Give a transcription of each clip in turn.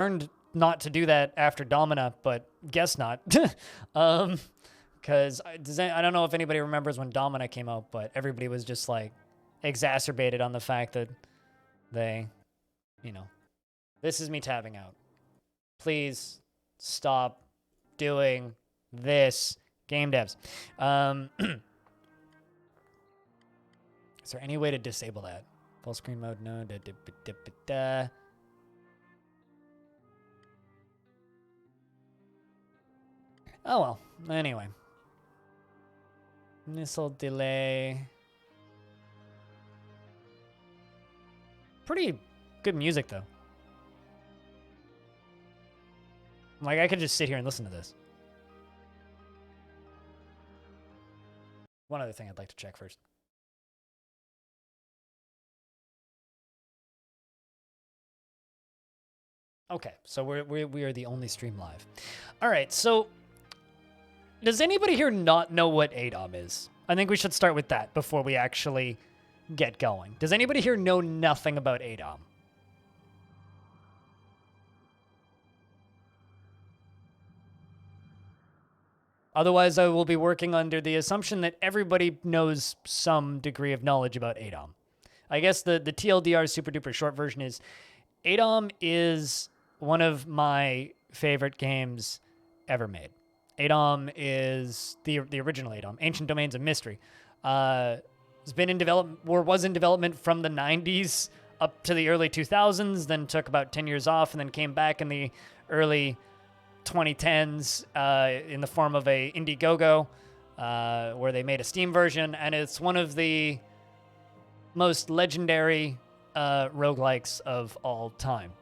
learned not to do that after Domina, but guess not. Because I don't know if anybody remembers when Domina came out, but everybody was just like exacerbated on the fact that they, you know, this is me tabbing out. Please stop doing this, game devs. Is there any way to disable that? Full screen mode, no. Oh well, anyway. Missile delay. Pretty good music, though. Like, I could just sit here and listen to this. One other thing I'd like to check first. Okay, so we are the only stream live. All right, so does anybody here not know what ADOM is? I think we should start with that before we actually get going. Does anybody here know nothing about ADOM? Otherwise, I will be working under the assumption that everybody knows some degree of knowledge about ADOM. I guess the TLDR super duper short version is ADOM is one of my favorite games ever made. ADOM is the original ADOM, Ancient Domains of Mystery. It's been in development, or was in development from the 90s up to the early 2000s, then took about 10 years off, and then came back in the early 2010s in the form of a Indiegogo, where they made a Steam version, and it's one of the most legendary roguelikes of all time.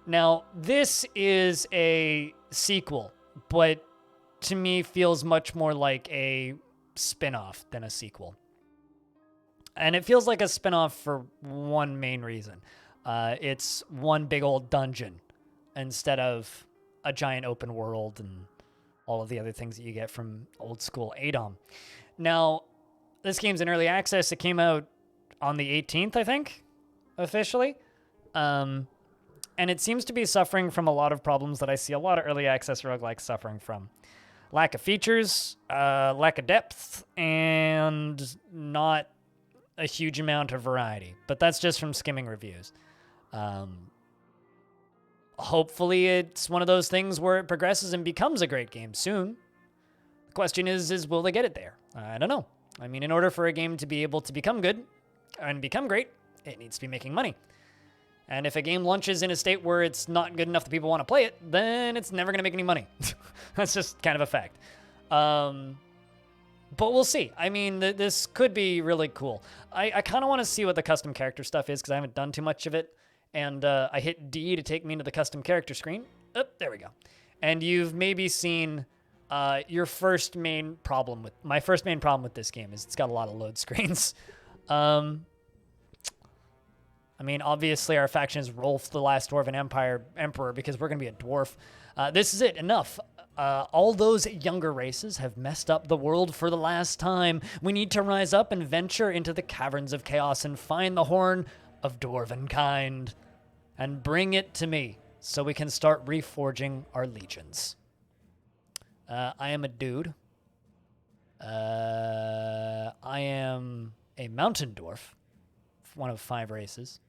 Now, this is a sequel, but to me feels much more like a spin-off than a sequel. And it feels like a spin-off for one main reason. It's one big old dungeon instead of a giant open world and all of the other things that you get from old school ADOM. Now, this game's in early access. It came out on the 18th, I think, officially. And it seems to be suffering from a lot of problems that I see a lot of early access roguelikes suffering from. Lack of features, lack of depth, and not a huge amount of variety. But that's just from skimming reviews. Hopefully it's one of those things where it progresses and becomes a great game soon. The question is will they get it there? I don't know. I mean, in order for a game to be able to become good and become great, it needs to be making money. And if a game launches in a state where it's not good enough that people want to play it, then it's never going to make any money. That's just kind of a fact. But we'll see. I mean, this could be really cool. I kind of want to see what the custom character stuff is because I haven't done too much of it. And I hit D to take me into the custom character screen. Oh, there we go. And you've maybe seen your first main problem with... My first main problem with this game is it's got a lot of load screens. I mean, obviously our faction is Rolf, the last Dwarven Emperor, because we're going to be a dwarf. This is it. Enough. All those younger races have messed up the world for the last time. We need to rise up and venture into the caverns of chaos and find the horn of Dwarven kind and bring it to me so we can start reforging our legions. I am a dude. I am a mountain dwarf, one of 5 races.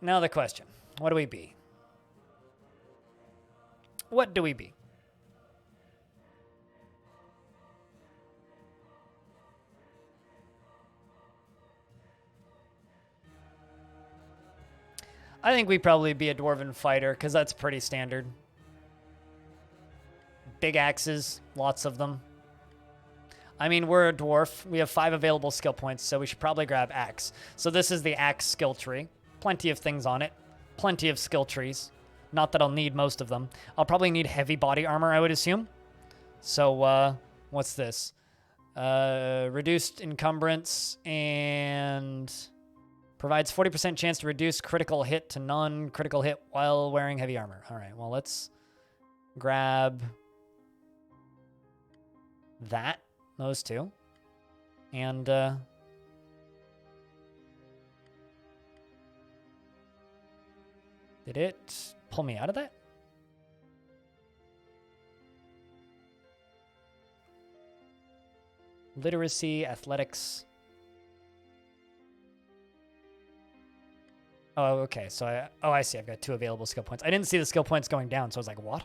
Now the question, what do we be? What do we be? I think we'd probably be a Dwarven fighter, because that's pretty standard. Big axes, lots of them. I mean, we're a dwarf. We have 5 available skill points, so we should probably grab axe. So this is the axe skill tree. Plenty of things on it. Plenty of skill trees. Not that I'll need most of them. I'll probably need heavy body armor, I would assume. So, what's this? Reduced encumbrance and provides 40% chance to reduce critical hit to non-critical hit while wearing heavy armor. All right, well, let's grab that. Those 2. And Did it pull me out of that? Literacy, athletics. Oh, okay. So I see. I've got 2 available skill points. I didn't see the skill points going down, so I was like, what?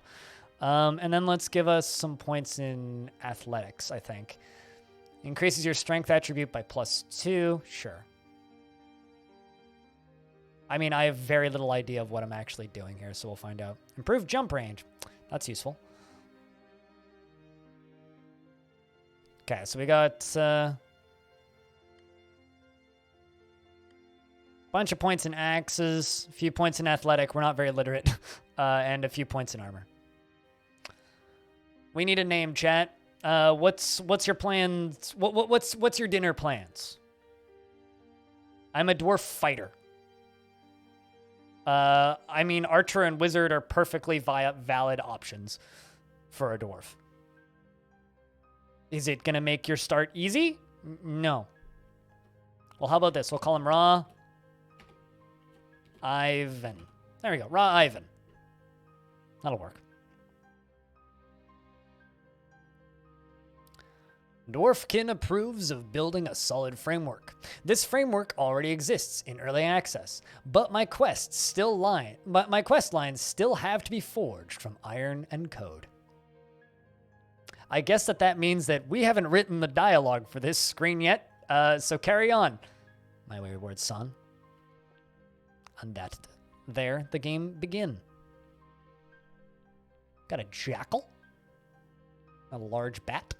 And then let's give us some points in athletics, I think. Increases your strength attribute by +2. Sure. I mean, I have very little idea of what I'm actually doing here, so we'll find out. Improved jump range. That's useful. Okay, so we got bunch of points in axes, a few points in athletic. We're not very literate, and a few points in armor. We need a name, chat. What's your plans? What's your dinner plans? I'm a dwarf fighter. I mean, archer and wizard are perfectly valid options for a dwarf. Is it gonna make your start easy? No. Well, how about this? We'll call him Raw Ivan. There we go. Raw Ivan. That'll work. Dwarfkin approves of building a solid framework. This framework already exists in early access, but my quest lines still have to be forged from iron and code. I guess that means that we haven't written the dialogue for this screen yet, so carry on, my wayward son. And there the game begin. Got a jackal, a large bat,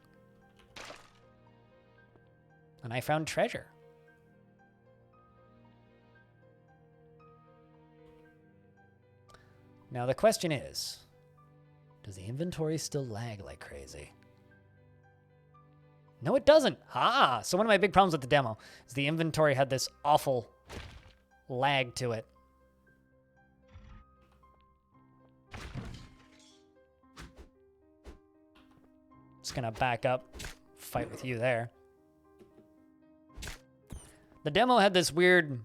and I found treasure. Now the question is, does the inventory still lag like crazy? No, it doesn't. Ah, so one of my big problems with the demo is the inventory had this awful lag to it. Just gonna back up, fight with you there. The demo had this weird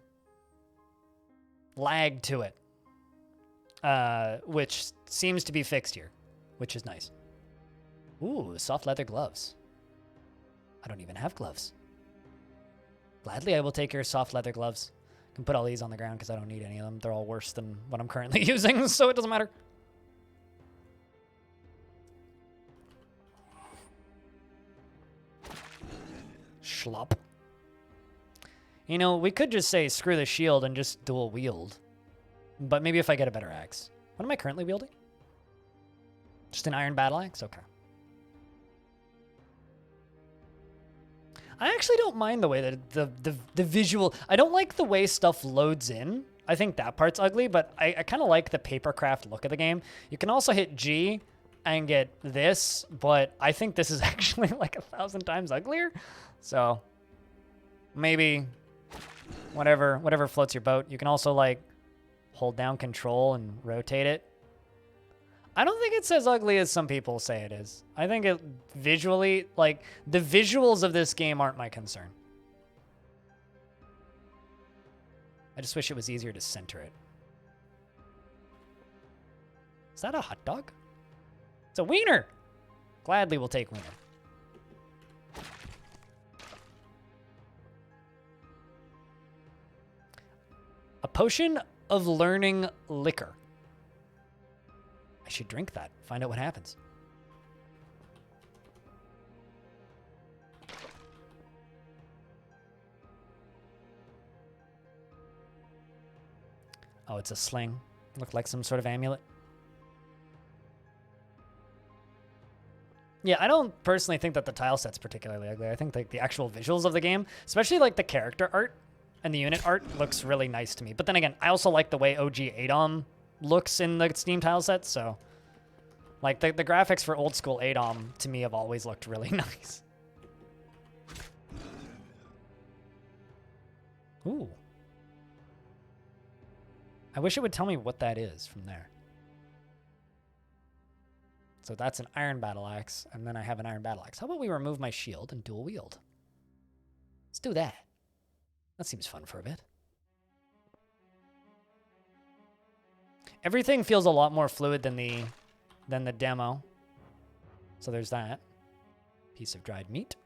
lag to it, which seems to be fixed here, which is nice. Ooh, soft leather gloves. I don't even have gloves. Gladly, I will take your soft leather gloves. I can put all these on the ground because I don't need any of them. They're all worse than what I'm currently using, so it doesn't matter. Schlop. You know, we could just say screw the shield and just dual wield. But maybe if I get a better axe. What am I currently wielding? Just an iron battle axe? Okay. I actually don't mind the way that the visual... I don't like the way stuff loads in. I think that part's ugly, but I kind of like the papercraft look of the game. You can also hit G and get this, but I think this is actually like 1,000 times uglier. So maybe whatever floats your boat. You can also like hold down control and rotate it. I don't think it's as ugly as some people say it is. I think it visually, like, the visuals of this game aren't my concern. I just wish it was easier to center it. Is that a hot dog? It's a wiener! Gladly we'll take wiener. A potion of learning liquor. I should drink that. Find out what happens. Oh, it's a sling. Looked like some sort of amulet. Yeah, I don't personally think that the tile set's particularly ugly. I think like the actual visuals of the game, especially like the character art and the unit art, looks really nice to me. But then again, I also like the way OG ADOM looks in the Steam tile set, so like the graphics for old school ADOM to me have always looked really nice. Ooh. I wish it would tell me what that is from there. So that's an iron battle axe, and then I have an iron battle axe. How about we remove my shield and dual wield? Let's do that. That seems fun for a bit. Everything feels a lot more fluid than the demo. So there's that. Piece of dried meat.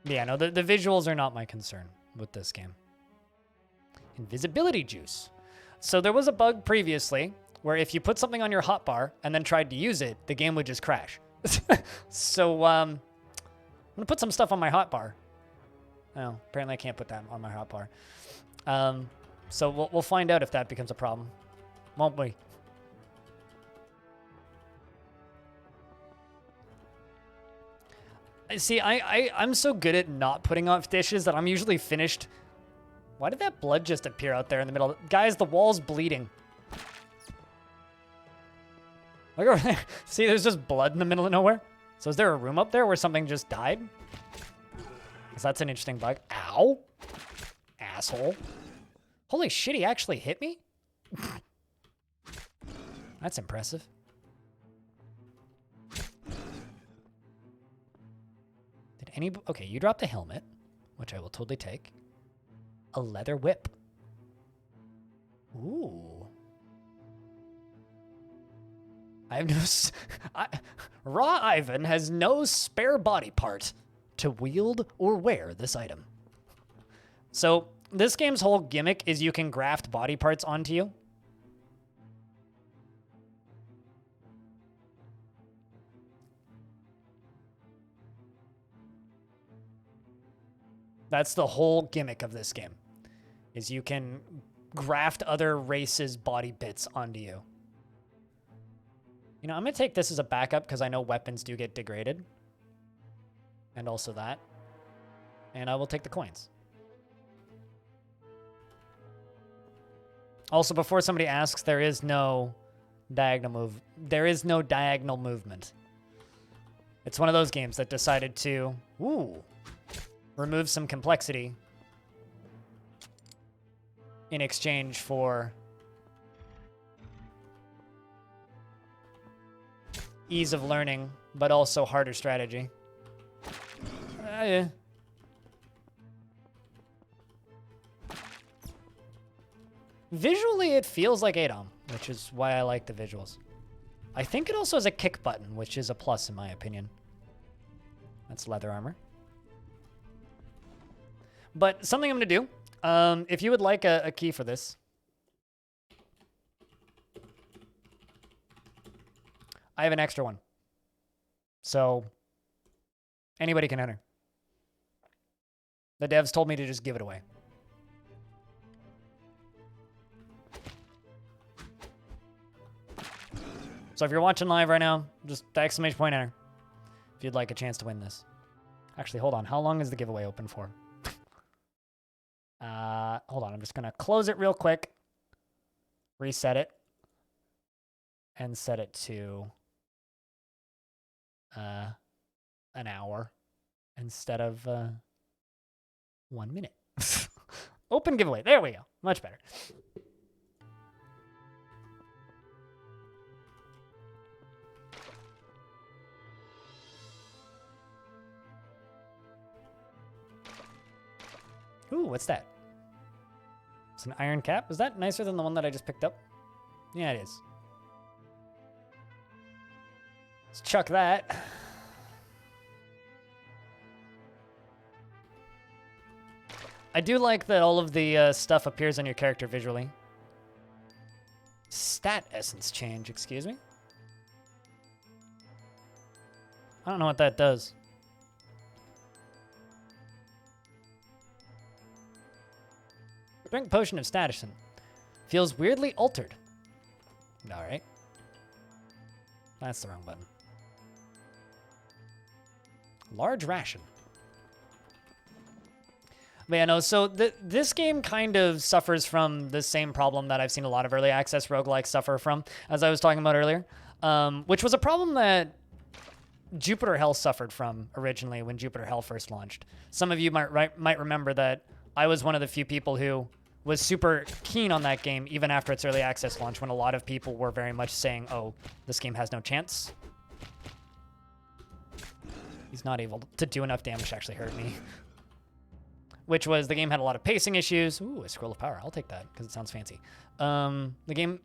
Yeah, no, the visuals are not my concern with this game. Invisibility juice. So there was a bug previously where if you put something on your hotbar and then tried to use it, the game would just crash. So I'm gonna put some stuff on my hotbar. Oh, apparently I can't put that on my hotbar. So we'll find out if that becomes a problem, won't we? See, I'm so good at not putting off dishes that I'm usually finished. Why did that blood just appear out there in the middle? Guys, the wall's bleeding. Look over there. See, there's just blood in the middle of nowhere. So is there a room up there where something just died? Because that's an interesting bug. Ow. Asshole. Holy shit, he actually hit me? That's impressive. Okay, you dropped a helmet, which I will totally take. A leather whip. Ooh. I have no... Raw Ivan has no spare body part to wield or wear this item. So, this game's whole gimmick is you can graft body parts onto you. That's the whole gimmick of this game, is you can graft other races' body bits onto you. You know, I'm going to take this as a backup because I know weapons do get degraded. And also that. And I will take the coins. Also, before somebody asks, there is no diagonal move. There is no diagonal movement. It's one of those games that decided to... Ooh. Remove some complexity in exchange for ease of learning, but also harder strategy. Yeah. Visually, it feels like ADOM, which is why I like the visuals. I think it also has a kick button, which is a plus in my opinion. That's leather armor. But something I'm going to do, if you would like a key for this, I have an extra one. So anybody can enter. The devs told me to just give it away. So if you're watching live right now, just exclamation point enter if you'd like a chance to win this. Actually, hold on. How long is the giveaway open for? Hold on, I'm just gonna close it real quick, reset it, and set it to an hour instead of 1 minute. Open giveaway. There we go. Much better. Ooh, what's that? It's an iron cap. Is that nicer than the one that I just picked up? Yeah, it is. Let's chuck that. I do like that all of the stuff appears on your character visually. Stat essence change, excuse me. I don't know what that does. Drink potion of status. Feels weirdly altered. Alright. That's the wrong button. Large ration. But yeah, no, so this game kind of suffers from the same problem that I've seen a lot of early access roguelikes suffer from, as I was talking about earlier, which was a problem that Jupiter Hell suffered from originally when Jupiter Hell first launched. Some of you might remember that I was one of the few people who was super keen on that game even after its early access launch, when a lot of people were very much saying, oh, this game has no chance. He's not able to do enough damage to actually hurt me. which was the game had a lot of pacing issues. Ooh, a Scroll of Power. I'll take that because it sounds fancy. The game,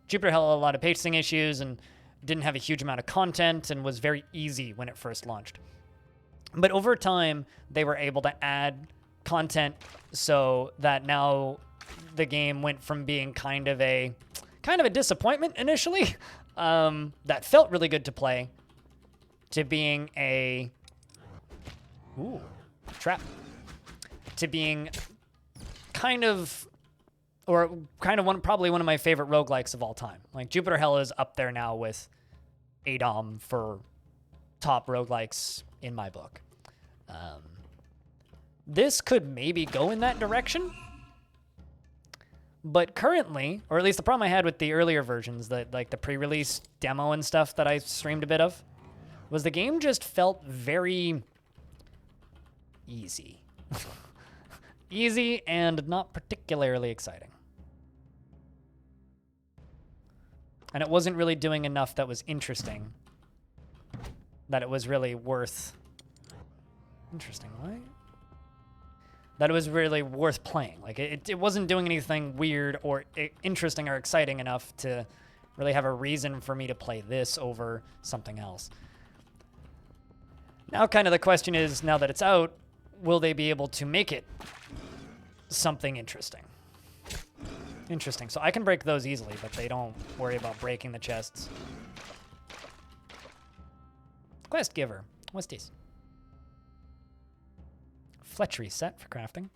Jupiter had a lot of pacing issues and didn't have a huge amount of content and was very easy when it first launched. But over time, they were able to add content so that now the game went from being kind of a disappointment initially, that felt really good to play, to being a trap, to being probably one of my favorite roguelikes of all time. Like Jupiter Hell is up there now with ADOM for top roguelikes in my book. This could maybe go in that direction, but currently, or at least the problem I had with the earlier versions, like the pre-release demo and stuff that I streamed a bit of, was the game just felt very easy. Easy and not particularly exciting. And it wasn't really doing enough that was interesting, that it was really worth... Interesting, right? That it was really worth playing. Like, it wasn't doing anything weird or interesting or exciting enough to really have a reason for me to play this over something else. Now kind of the question is, now that it's out, will they be able to make it something interesting? Interesting. So I can break those easily, but they don't worry about breaking the chests. Quest giver. What's this? Fletchery set for crafting.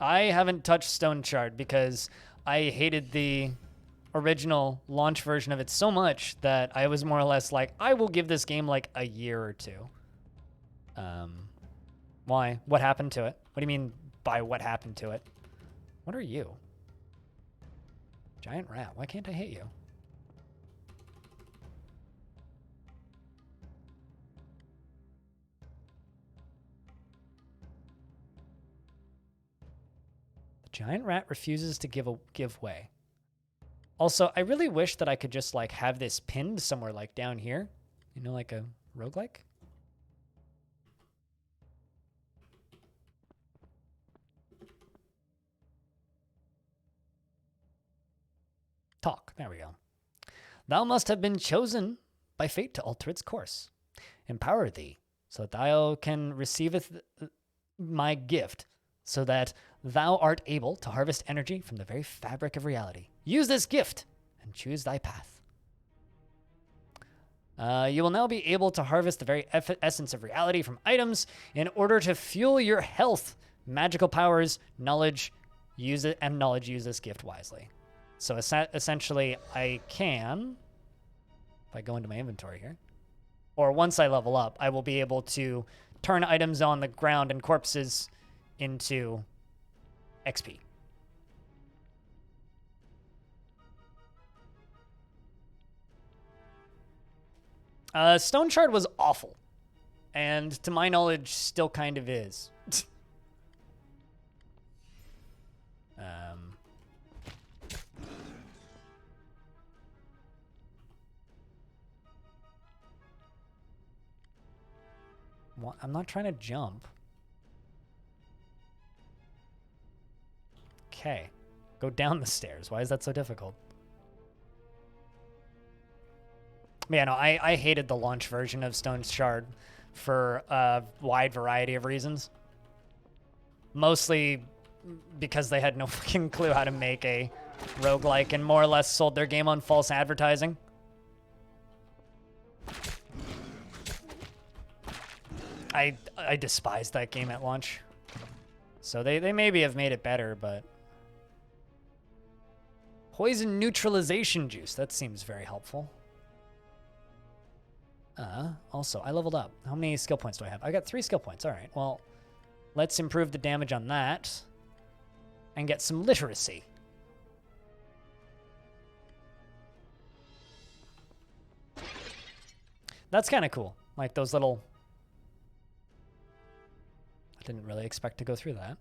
I haven't touched Stone Shard because I hated the original launch version of it so much that I was more or less like, I will give this game like a year or two. Why? What happened to it? What do you mean by what happened to it? What are you? Giant rat. Why can't I hit you? The giant rat refuses to give way. Also, I really wish that I could just like have this pinned somewhere like down here. You know, like a roguelike. Talk. There we go. Thou must have been chosen by fate to alter its course. Empower thee, so that thou can receiveth my gift, so that thou art able to harvest energy from the very fabric of reality. Use this gift and choose thy path. You will now be able to harvest the very essence of reality from items in order to fuel your health, magical powers, knowledge. Use it, and knowledge. Use this gift wisely. So essentially, I can, if I go into my inventory here, or once I level up, I will be able to turn items on the ground and corpses into XP. Stone Shard was awful, and to my knowledge, still kind of is. I'm not trying to jump. Okay. Go down the stairs. Why is that so difficult? Yeah, no, I hated the launch version of Stone Shard for a wide variety of reasons. Mostly because they had no fucking clue how to make a roguelike and more or less sold their game on false advertising. I despised that game at launch. So they maybe have made it better, but... Poison neutralization juice. That seems very helpful. Also, I leveled up. How many skill points do I have? I got 3 skill points. All right, well, let's improve the damage on that and get some literacy. That's kind of cool. Like those little... I didn't really expect to go through that.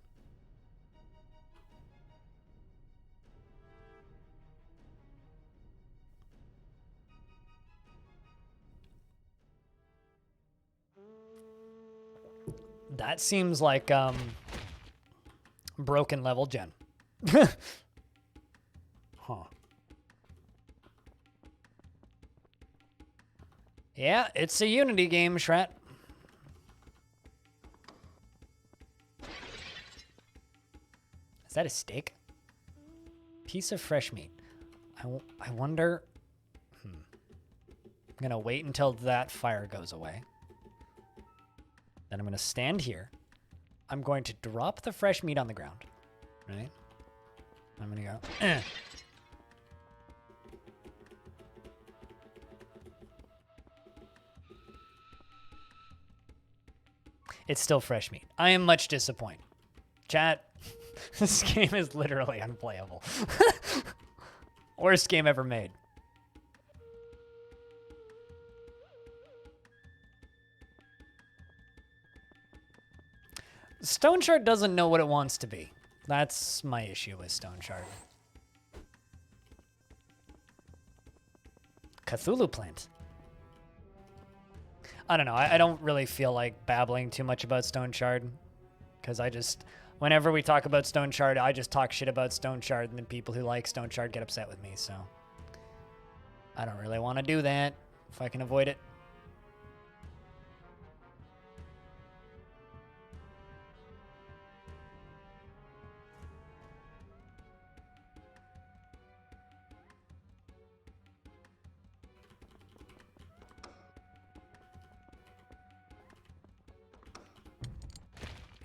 That seems like broken level gen. Huh. Yeah, it's a Unity game, Shret. Is that a steak? Piece of fresh meat. I wonder... I'm going to wait until that fire goes away. Then I'm going to stand here. I'm going to drop the fresh meat on the ground. Right? I'm going to go... It's still fresh meat. I am much disappointed. Chat, this game is literally unplayable. Worst game ever made. Stone Shard doesn't know what it wants to be. That's my issue with Stone Shard. Cthulhu plant. I don't know. I don't really feel like babbling too much about Stone Shard. Because I just... Whenever we talk about Stone Shard, I just talk shit about Stone Shard, and then people who like Stone Shard get upset with me, so... I don't really want to do that, if I can avoid it.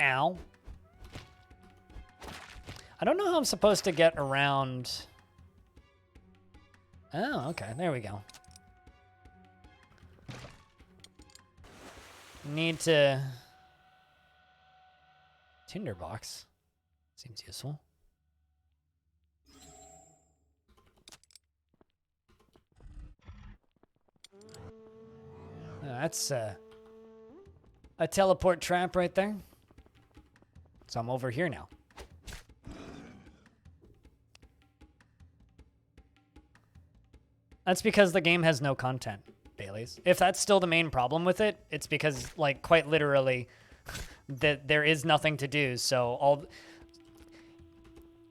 Ow. I don't know how I'm supposed to get around... Oh, okay. There we go. Need to... Tinderbox. Seems useful. That's a teleport trap right there. So I'm over here now. That's because the game has no content, Baileys. If that's still the main problem with it, it's because, like, quite literally, that there is nothing to do. So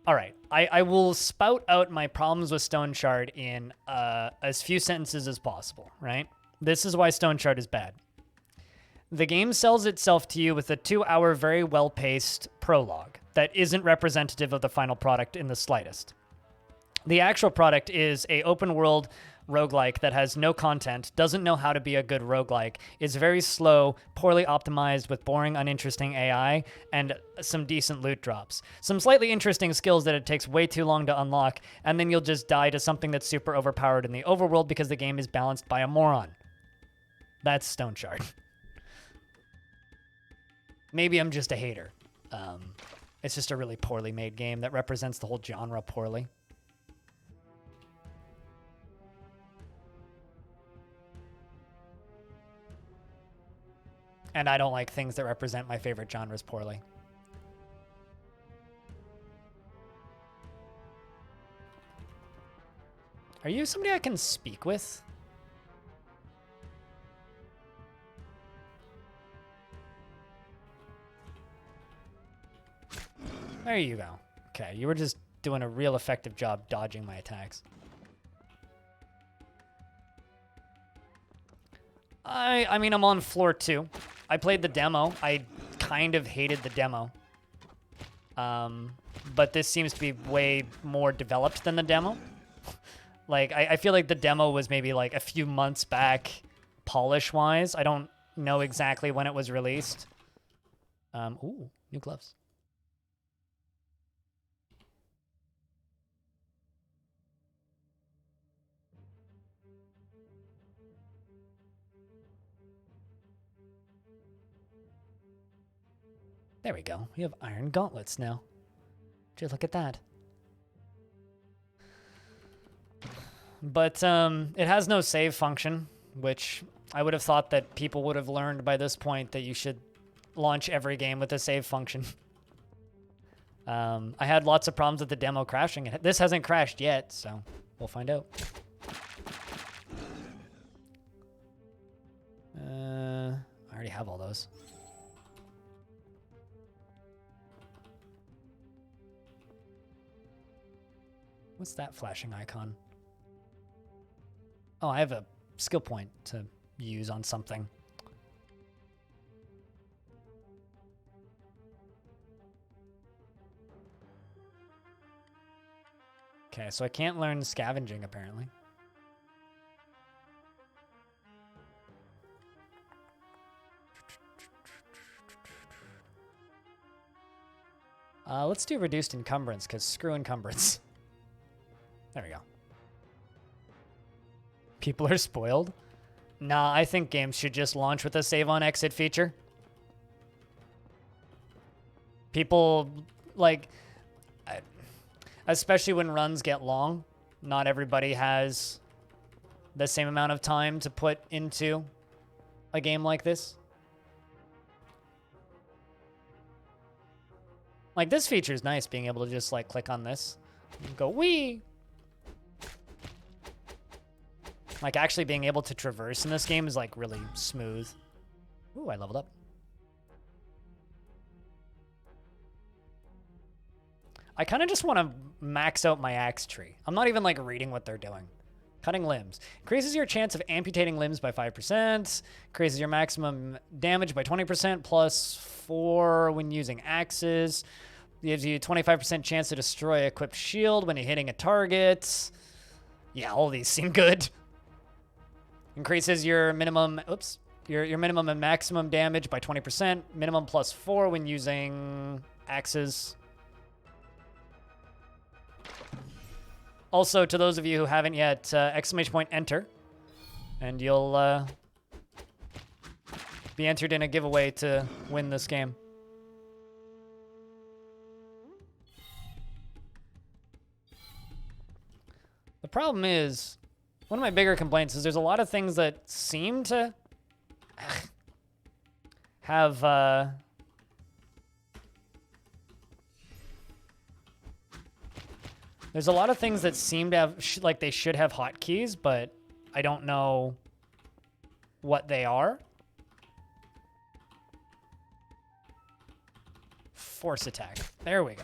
all right, I will spout out my problems with Stone Shard in as few sentences as possible, right? This is why Stone Shard is bad. The game sells itself to you with a 2-hour, very well-paced prologue that isn't representative of the final product in the slightest. The actual product is a open-world roguelike that has no content, doesn't know how to be a good roguelike, is very slow, poorly optimized with boring, uninteresting AI, and some decent loot drops. Some slightly interesting skills that it takes way too long to unlock, and then you'll just die to something that's super overpowered in the overworld because the game is balanced by a moron. That's Stone Shard. Maybe I'm just a hater. It's just a really poorly made game that represents the whole genre poorly. And I don't like things that represent my favorite genres poorly. Are you somebody I can speak with? There you go. Okay, you were just doing a real effective job dodging my attacks. I mean, I'm on floor 2. I played the demo. I kind of hated the demo. But this seems to be way more developed than the demo. Like, I feel like the demo was maybe like a few months back polish-wise. I don't know exactly when it was released. Ooh, new gloves. There we go. We have iron gauntlets now. Just look at that. But it has no save function, which I would have thought that people would have learned by this point that you should launch every game with a save function. I had lots of problems with the demo crashing. This hasn't crashed yet, so we'll find out. I already have all those. What's that flashing icon? Oh, I have a skill point to use on something. Okay, so I can't learn scavenging, apparently. Let's do reduced encumbrance, because screw encumbrance. There we go. People are spoiled? Nah, I think games should just launch with a save on exit feature. People, like, especially when runs get long, not everybody has the same amount of time to put into a game like this. Like, this feature is nice, being able to just, like, click on this and go, wee! Like, actually being able to traverse in this game is, like, really smooth. Ooh, I leveled up. I kind of just want to max out my axe tree. I'm not even, like, reading what they're doing. Cutting limbs. Increases your chance of amputating limbs by 5%. Increases your maximum damage by 20%, plus 4 when using axes. Gives you 25% chance to destroy equipped shield when you're hitting a target. Yeah, all these seem good. Increases your minimum, your minimum and maximum damage by 20%. Minimum plus 4 when using axes. Also, to those of you who haven't yet, exclamation point enter, and you'll be entered in a giveaway to win this game. The problem is, one of my bigger complaints is there's a lot of things that seem to have there's a lot of things that seem to have, like they should have hotkeys, but I don't know what they are. Force attack. There we go.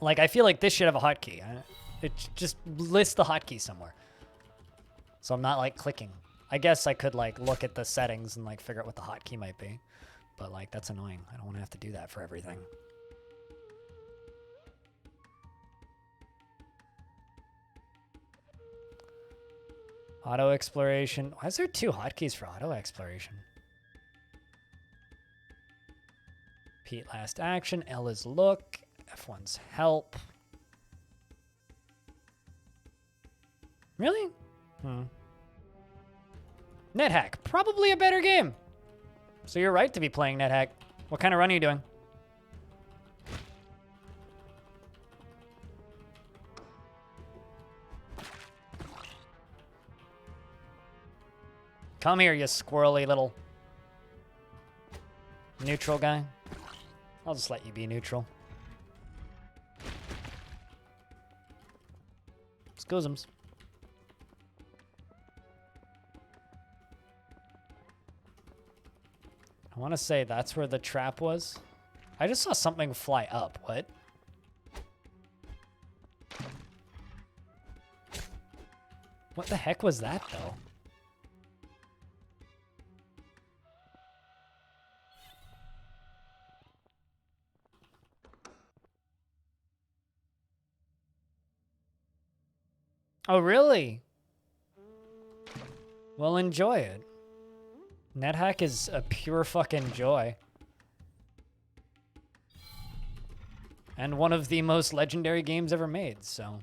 Like, I feel like this should have a hotkey. It just lists the hotkey somewhere. So I'm not, like, clicking. I guess I could, like, look at the settings and, like, figure out what the hotkey might be. But, like, that's annoying. I don't want to have to do that for everything. Auto exploration. Why is there 2 hotkeys for auto exploration? Repeat last action. L is look. F1's help. Really? NetHack. Probably a better game. So you're right to be playing NetHack. What kind of run are you doing? Come here, you squirrely little neutral guy. I'll just let you be neutral. Scuzums. I want to say that's where the trap was. I just saw something fly up. What? What the heck was that, though? Oh, really? Well, enjoy it. NetHack is a pure fucking joy. And one of the most legendary games ever made, so.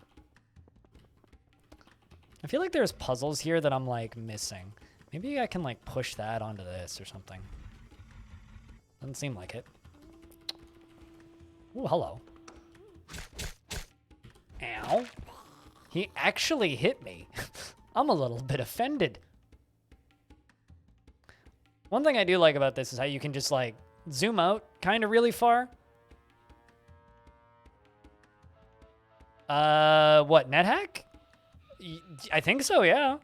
I feel like there's puzzles here that I'm, like, missing. Maybe I can, like, push that onto this or something. Doesn't seem like it. Ooh, hello. Ow. He actually hit me. I'm a little bit offended. One thing I do like about this is how you can just, like, zoom out kind of really far. What, NetHack? I think so, yeah.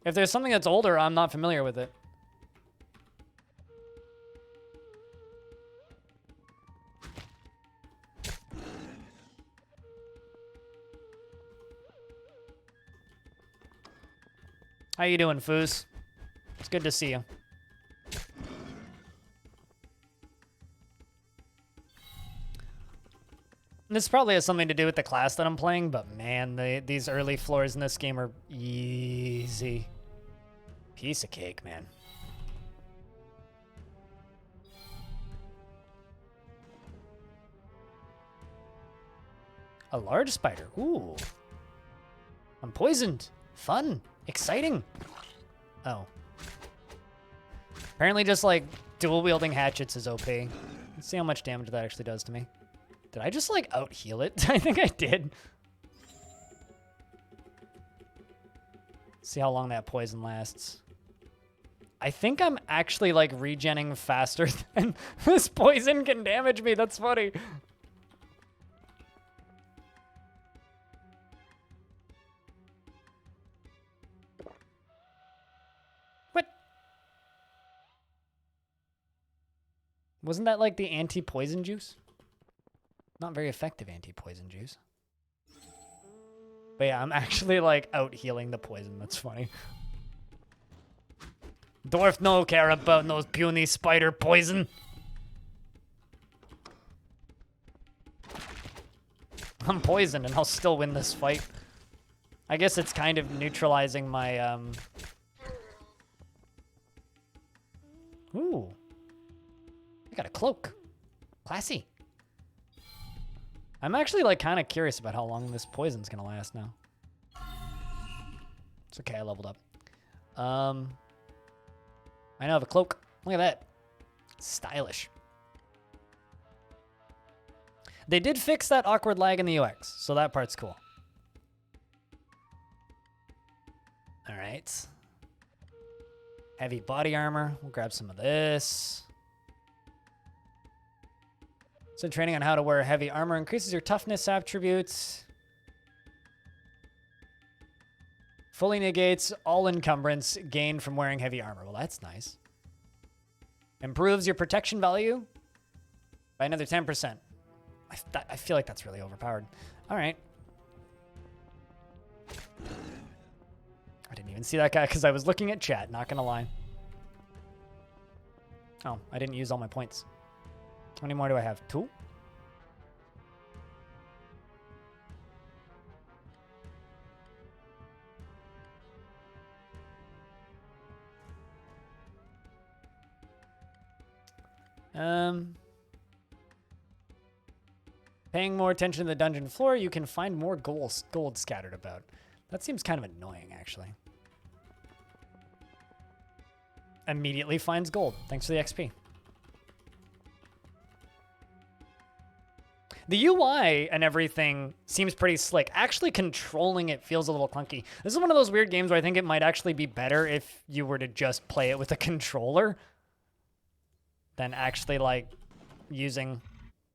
If there's something that's older, I'm not familiar with it. How you doing, Foos? It's good to see you. This probably has something to do with the class that I'm playing, but man, these early floors in this game are easy. Piece of cake, man. A large spider. Ooh. I'm poisoned. Fun. Exciting. Oh. Apparently just like dual wielding hatchets is OP. Let's see how much damage that actually does to me. Did I just like out heal it? I think I did. See how long that poison lasts. I think I'm actually like regenning faster than this poison can damage me. That's funny. What? Wasn't that like the anti-poison juice? Not very effective anti-poison juice. But yeah, I'm actually like out healing the poison. That's funny. Dwarf no care about no puny spider poison. I'm poisoned and I'll still win this fight. I guess it's kind of neutralizing my Ooh. I got a cloak. Classy. I'm actually like kind of curious about how long this poison's gonna last now. It's okay, I leveled up. I now have a cloak. Look at that. Stylish. They did fix that awkward lag in the UX, so that part's cool. All right. Heavy body armor. We'll grab some of this. So training on how to wear heavy armor increases your toughness attributes. Fully negates all encumbrance gained from wearing heavy armor. Well, that's nice. Improves your protection value by another 10%. I feel like that's really overpowered. All right. I didn't even see that guy because I was looking at chat, not gonna lie. Oh, I didn't use all my points. How many more do I have? 2? Paying more attention to the dungeon floor, you can find more gold scattered about. That seems kind of annoying, actually. Immediately finds gold. Thanks for the XP. The UI and everything seems pretty slick. Actually controlling it feels a little clunky. This is one of those weird games where I think it might actually be better if you were to just play it with a controller than actually like using...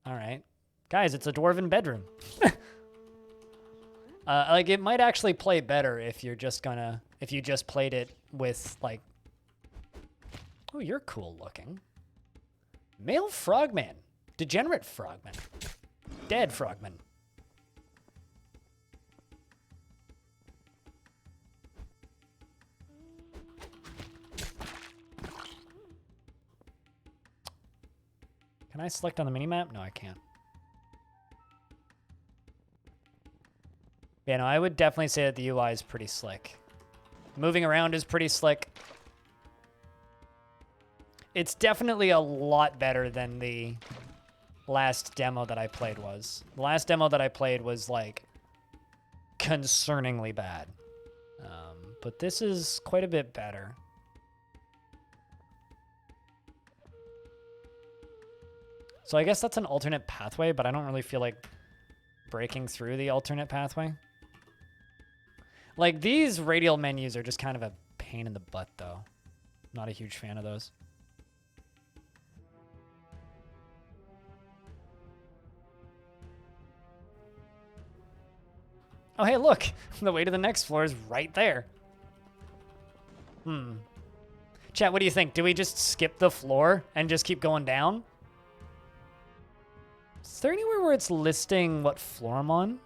All right. Guys, it's a dwarven bedroom. Like it might actually play better if you're just gonna... If you just played it with like... Oh, you're cool looking. Male frogman. Degenerate frogman. Dead frogman. Can I select on the minimap? No, I can't. Yeah, no, I would definitely say that the UI is pretty slick. Moving around is pretty slick. It's definitely a lot better than the last demo that I played was. The last demo that I played was like concerningly bad. But this is quite a bit better. So I guess that's an alternate pathway, but I don't really feel like breaking through the alternate pathway. Like these radial menus are just kind of a pain in the butt though. Not a huge fan of those. Oh, hey, look. The way to the next floor is right there. Chat, what do you think? Do we just skip the floor and just keep going down? Is there anywhere where it's listing what floor I'm on?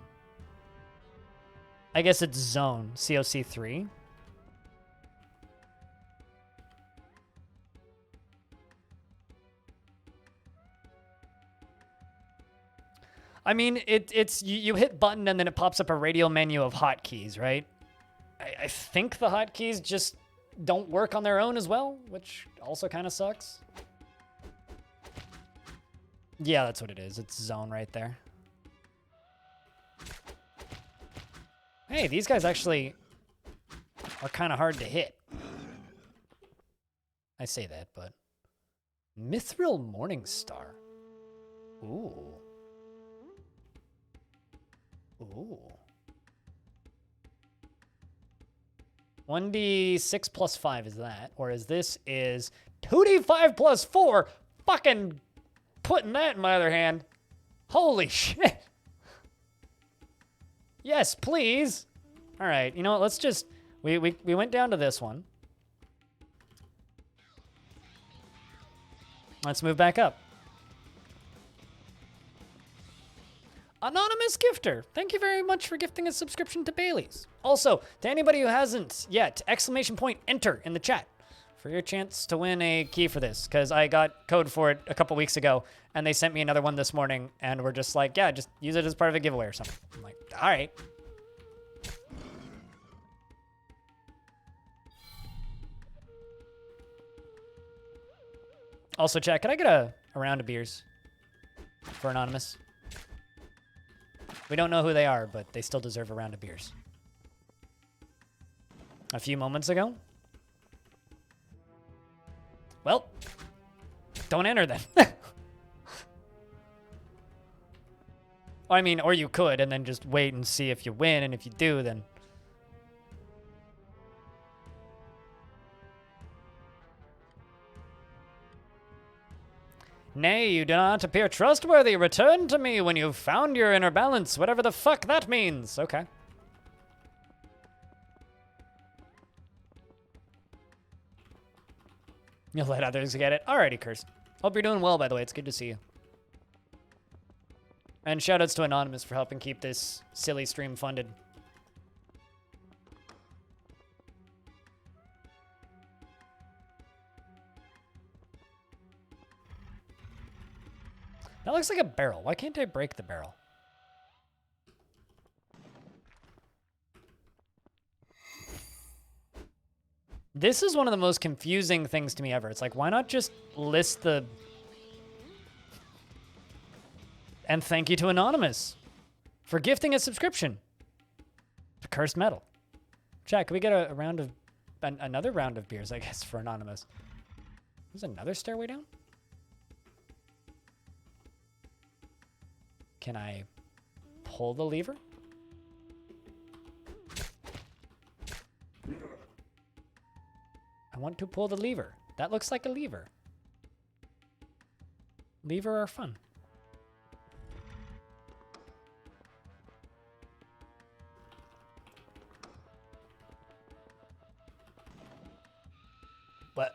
I guess it's zone, COC 3. I mean, it's you hit button and then it pops up a radial menu of hotkeys, right? I think the hotkeys just don't work on their own as well, which also kind of sucks. Yeah, that's what it is. It's zone right there. Hey, these guys actually are kind of hard to hit. I say that, but... Mithril Morningstar. Ooh. Ooh. 1d6 plus 5 is that, whereas this is 2d5 plus 4. Fucking putting that in my other hand. Holy shit. Yes, please. All right, you know what? Let's just... We went down to this one. Let's move back up. Anonymous Gifter, thank you very much for gifting a subscription to Bailey's. Also, to anybody who hasn't yet, !enter in the chat for your chance to win a key for this, because I got code for it a couple weeks ago, and they sent me another one this morning, and we're just like, yeah, just use it as part of a giveaway or something. I'm like, all right. Also, chat, can I get a round of beers for Anonymous? We don't know who they are, but they still deserve a round of beers. A few moments ago? Well, don't enter then. I mean, or you could, and then just wait and see if you win, and if you do, then... Nay, you do not appear trustworthy. Return to me when you've found your inner balance, whatever the fuck that means. Okay. You'll let others get it. Alrighty, Kirsten. Hope you're doing well, by the way. It's good to see you. And shoutouts to Anonymous for helping keep this silly stream funded. That looks like a barrel. Why can't I break the barrel? This is one of the most confusing things to me ever. It's like, why not just list the... And thank you to Anonymous for gifting a subscription to Cursed Metal. Chat, can we get a round of... another round of beers, I guess, for Anonymous? There's another stairway down? Can I pull the lever? I want to pull the lever. That looks like a lever. Lever are fun. What?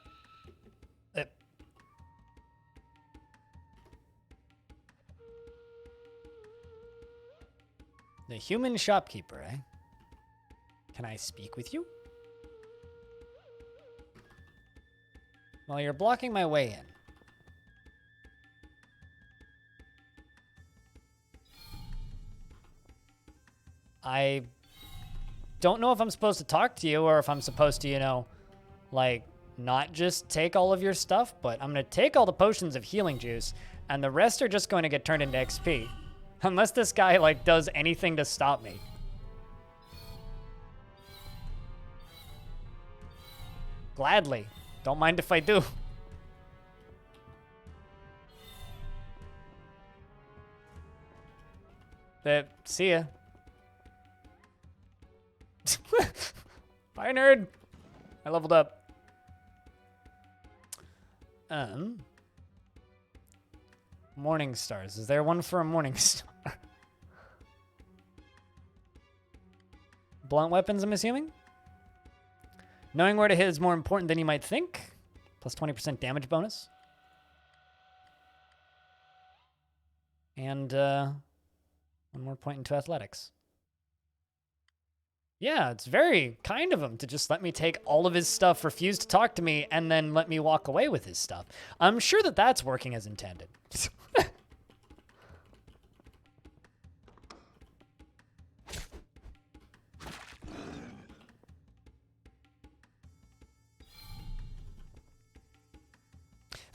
The human shopkeeper, eh? Can I speak with you? Well, you're blocking my way in. I don't know if I'm supposed to talk to you or if I'm supposed to, you know, like, not just take all of your stuff, but I'm going to take all the potions of healing juice, and the rest are just going to get turned into XP. Unless this guy, like, does anything to stop me. Gladly. Don't mind if I do. See ya. Bye, nerd. I leveled up. Morning stars. Is there one for a morning star? Blunt weapons, I'm assuming? Knowing where to hit is more important than you might think. Plus 20% damage bonus. And one more point into athletics. Yeah, it's very kind of him to just let me take all of his stuff, refuse to talk to me, and then let me walk away with his stuff. I'm sure that that's working as intended.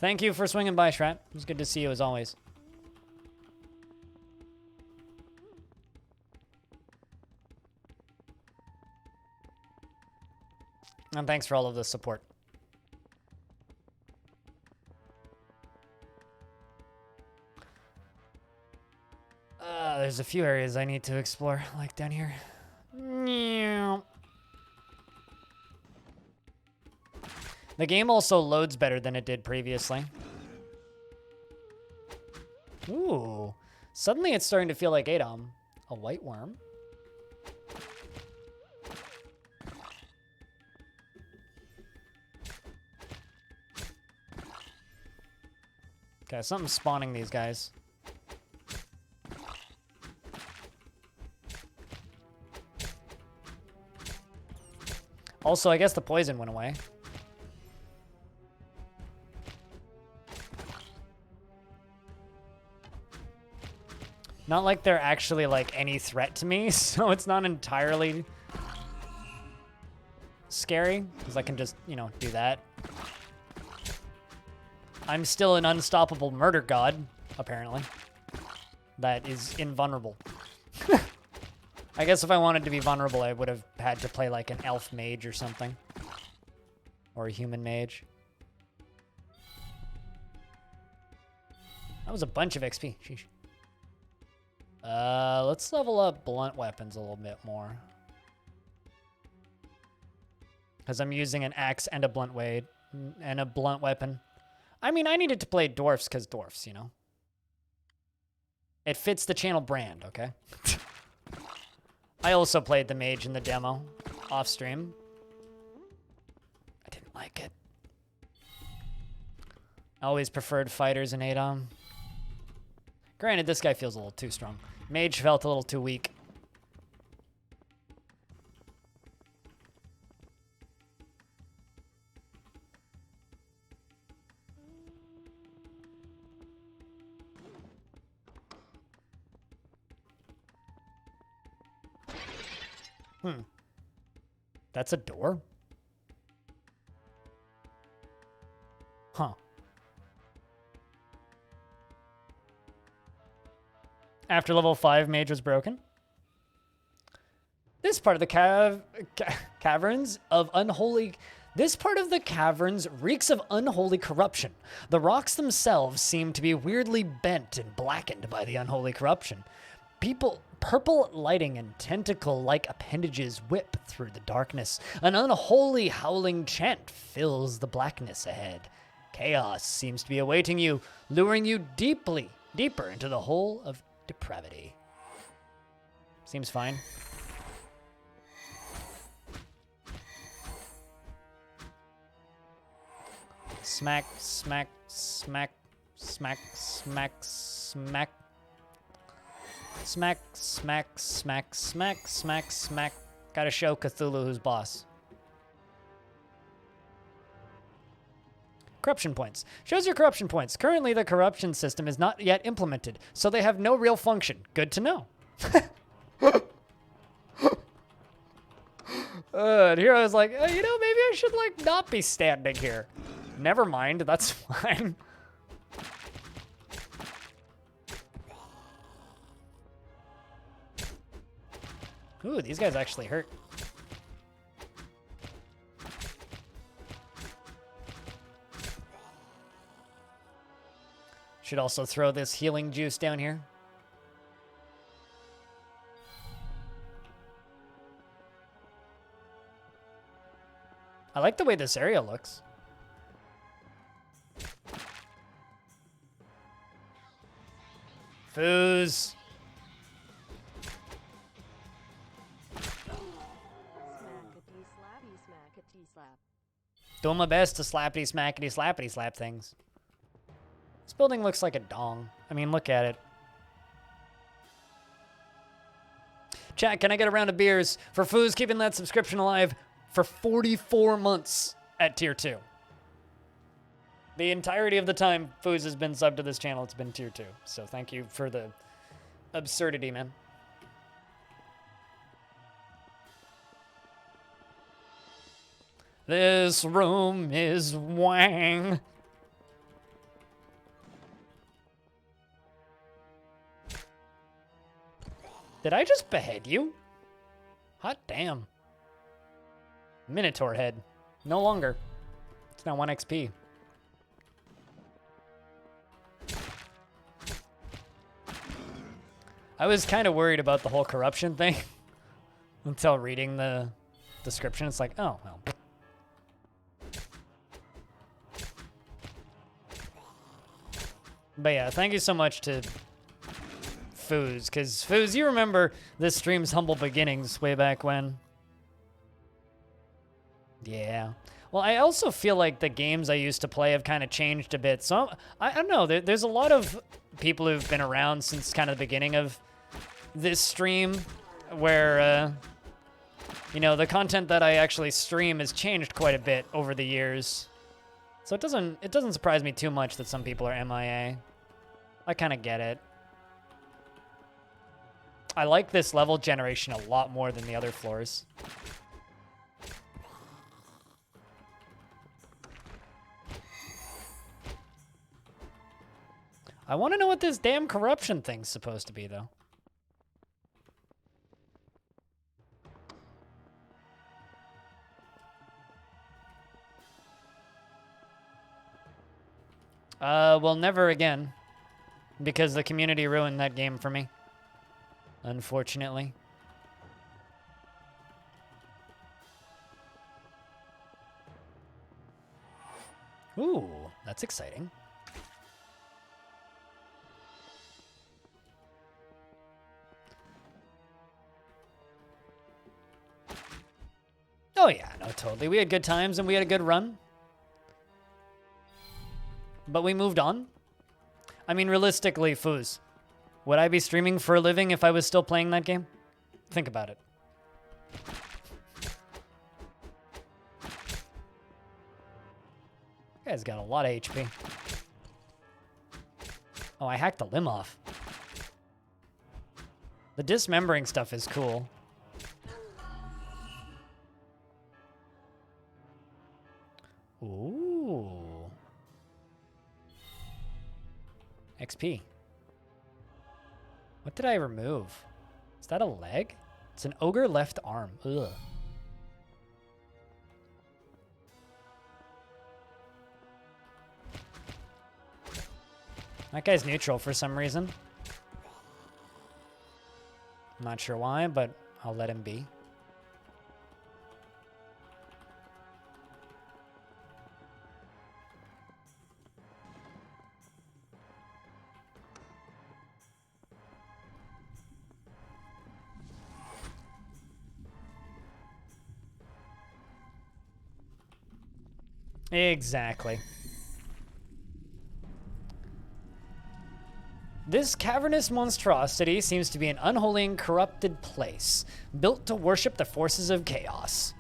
Thank you for swinging by, Shrat. It was good to see you as always. And thanks for all of the support. There's a few areas I need to explore, like down here. The game also loads better than it did previously. Ooh. Suddenly it's starting to feel like ADOM. A white worm. Okay, something's spawning these guys. Also, I guess the poison went away. Not like they're actually like any threat to me, so it's not entirely scary, because I can just, you know, do that. I'm still an unstoppable murder god, apparently. That is invulnerable. I guess if I wanted to be vulnerable, I would have had to play like an elf mage or something. Or a human mage. That was a bunch of XP. Sheesh. Let's level up blunt weapons a little bit more. Because I'm using an axe and a blunt weapon. I mean, I needed to play dwarfs because dwarfs, you know? It fits the channel brand, okay? I also played the mage in the demo off stream. I didn't like it. I always preferred fighters in ADOM. Granted, this guy feels a little too strong. Mage felt a little too weak. That's a door? Huh. After level 5, mage was broken. This part of the caverns of unholy... This part of the caverns reeks of unholy corruption. The rocks themselves seem to be weirdly bent and blackened by the unholy corruption. Purple lighting and tentacle-like appendages whip through the darkness. An unholy howling chant fills the blackness ahead. Chaos seems to be awaiting you, luring you deeper into the hole of depravity. Seems fine. Smack, smack, smack, smack, smack, smack. Smack, smack, smack, smack, smack, smack. Gotta show Cthulhu who's boss. Corruption points. Shows your corruption points. Currently, the corruption system is not yet implemented, so they have no real function. Good to know. And here I was like, you know, maybe I should, like, not be standing here. Never mind, that's fine. Ooh, these guys actually hurt. Should also throw this healing juice down here. I like the way this area looks. Foos. Doing my best to slappity smackety slappity slap things. This building looks like a dong. I mean, look at it. Chat, can I get a round of beers for Foos keeping that subscription alive for 44 months at tier 2? The entirety of the time Foos has been subbed to this channel, it's been tier 2. So thank you for the absurdity, man. This room is wang. Did I just behead you? Hot damn. Minotaur head. No longer. It's now 1 XP. I was kind of worried about the whole corruption thing until reading the description. It's like, oh, well. But yeah, thank you so much to Foos, because Foos, you remember this stream's humble beginnings way back when. Yeah. Well, I also feel like the games I used to play have kind of changed a bit. So I don't know. There's a lot of people who've been around since kind of the beginning of this stream where, you know, the content that I actually stream has changed quite a bit over the years. So it doesn't surprise me too much that some people are MIA. I kind of get it. I like this level generation a lot more than the other floors. I want to know what this damn corruption thing's supposed to be, though. Well, never again. Because the community ruined that game for me. Unfortunately. Ooh, that's exciting. Oh yeah, no, totally. We had good times and we had a good run. But we moved on. I mean, realistically, Foos, would I be streaming for a living if I was still playing that game? Think about it. This guy's got a lot of HP. Oh, I hacked the limb off. The dismembering stuff is cool. Ooh. XP. What did I remove? Is that a leg? It's an ogre left arm. Ugh. That guy's neutral for some reason. I'm not sure why, but I'll let him be. Exactly. This cavernous monstrosity seems to be an unholy and corrupted place, built to worship the forces of chaos.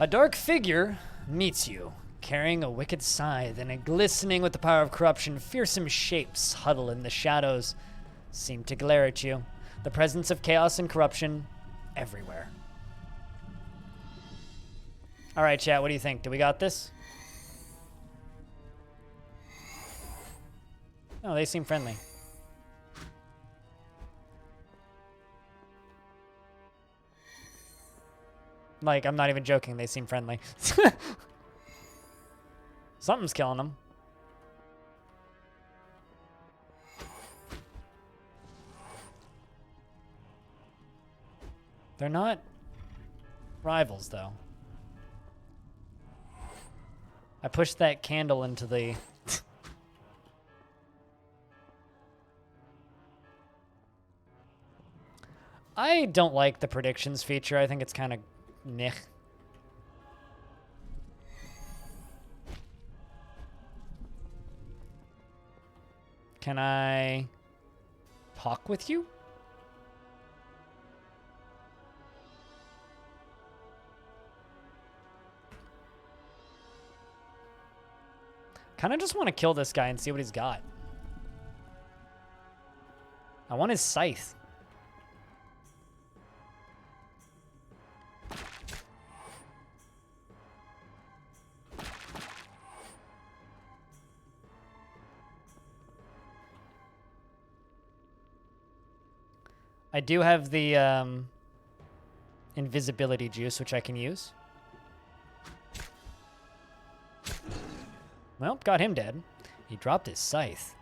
A dark figure meets you, carrying a wicked scythe and glistening with the power of corruption. Fearsome shapes huddle in the shadows, seem to glare at you. The presence of chaos and corruption everywhere. All right, chat, what do you think? Do we got this? Oh, they seem friendly. Like, I'm not even joking. They seem friendly. Something's killing them. They're not rivals, though. I pushed that candle into the... I don't like the predictions feature. I think it's kind of nich. Can I talk with you? Kind of just want to kill this guy and see what he's got. I want his scythe. I do have the invisibility juice, which I can use. Well, got him dead. He dropped his scythe.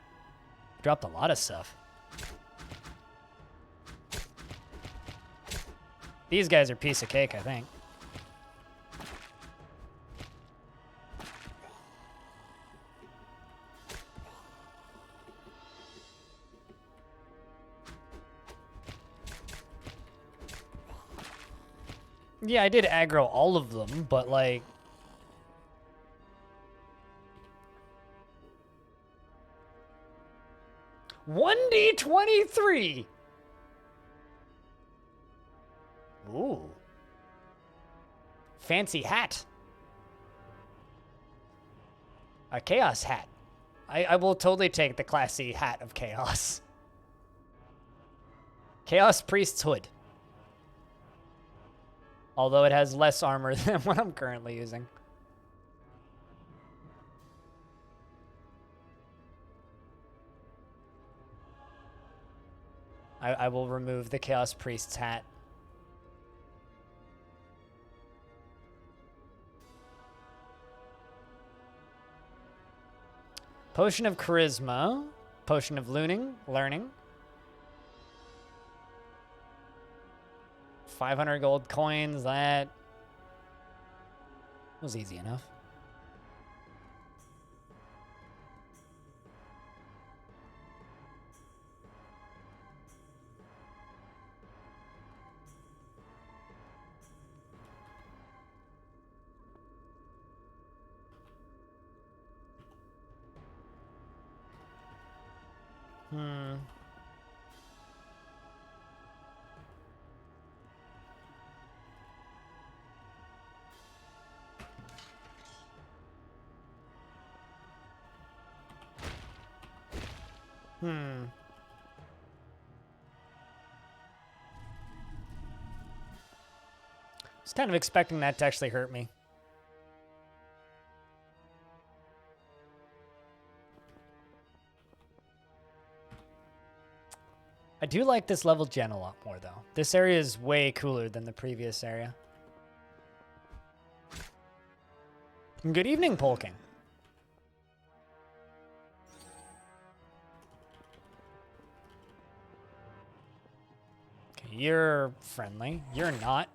He dropped a lot of stuff. These guys are piece of cake, I think. Yeah, I did aggro all of them, but like... $1d23! Ooh. Fancy hat. A chaos hat. I will totally take the classy hat of chaos. Chaos Priest's hood. Although it has less armor than what I'm currently using. I will remove the Chaos Priest's hat. Potion of Charisma. Potion of Learning. 500 gold coins, that was easy enough. I was kind of expecting that to actually hurt me. I do like this level gen a lot more, though. This area is way cooler than the previous area. Good evening, Polking. Okay, you're friendly. You're not.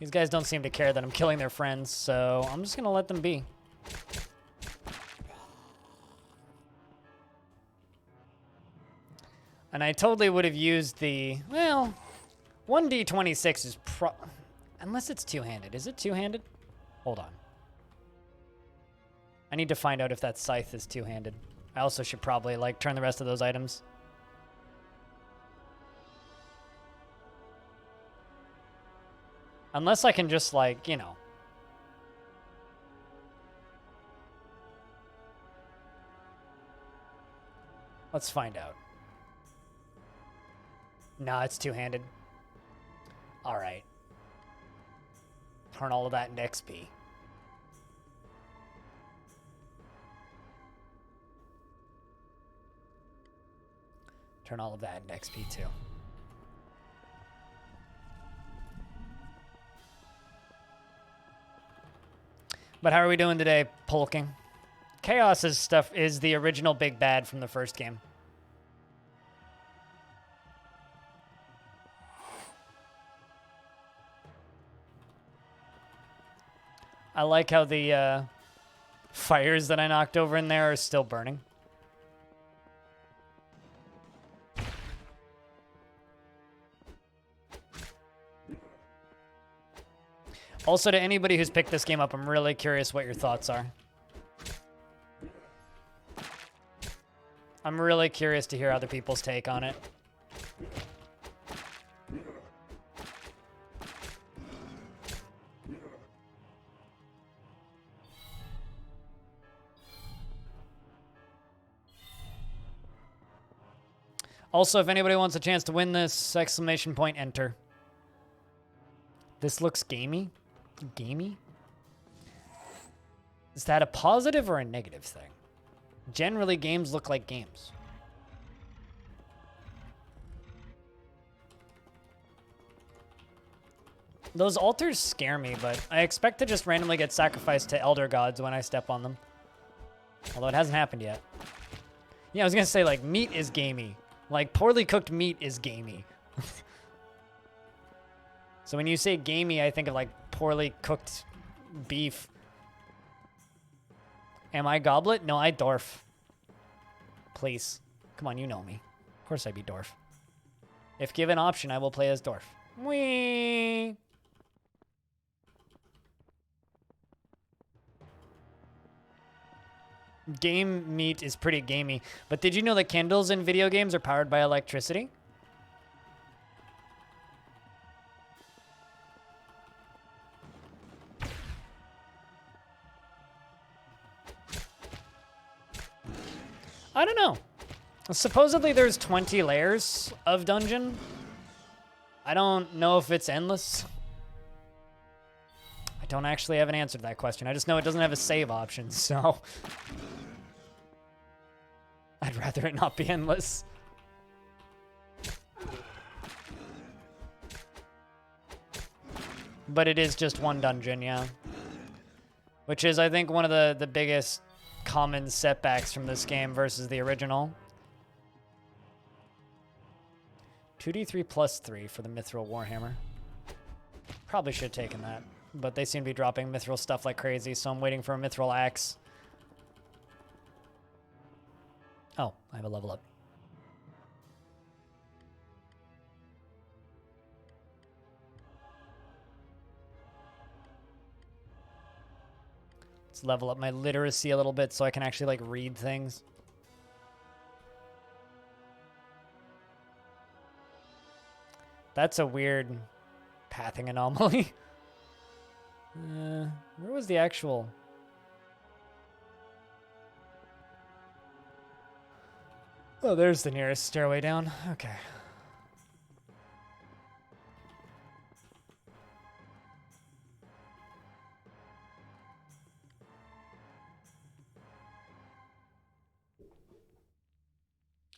These guys don't seem to care that I'm killing their friends, so I'm just gonna let them be. And I totally would have used the, well, 1d26 is unless it's two-handed. Is it two-handed? Hold on. I need to find out if that scythe is two-handed. I also should probably, like, turn the rest of those items. Unless I can just, like, you know. Let's find out. Nah, it's two-handed. All right. Turn all of that into XP. Turn all of that into XP too. But how are we doing today, Polking? Chaos's stuff is the original big bad from the first game. I like how the fires that I knocked over in there are still burning. Also, to anybody who's picked this game up, I'm really curious what your thoughts are. I'm really curious to hear other people's take on it. Also, if anybody wants a chance to win this, exclamation point, enter. This looks gamey. Gamey? Is that a positive or a negative thing? Generally, games look like games. Those altars scare me, but I expect to just randomly get sacrificed to elder gods when I step on them. Although it hasn't happened yet. Yeah, I was gonna say, like, meat is gamey. Like, poorly cooked meat is gamey. So when you say gamey, I think of, like, poorly cooked beef. Am I Goblet? No, I Dwarf. Please. Come on, you know me. Of course I'd be Dwarf. If given option, I will play as Dwarf. Whee! Game meat is pretty gamey. But did you know that candles in video games are powered by electricity? I don't know. Supposedly there's 20 layers of dungeon. I don't know if it's endless. I don't actually have an answer to that question. I just know it doesn't have a save option, so... I'd rather it not be endless. But it is just one dungeon, yeah. Which is, I think, one of the biggest common setbacks from this game versus the original. 2d3 plus 3 for the Mithril Warhammer. Probably should have taken that, but they seem to be dropping Mithril stuff like crazy, so I'm waiting for a Mithril Axe. Oh, I have a level up. Let's level up my literacy a little bit so I can actually, like, read things. That's a weird pathing anomaly. Where was the actual... Oh, there's the nearest stairway down. Okay.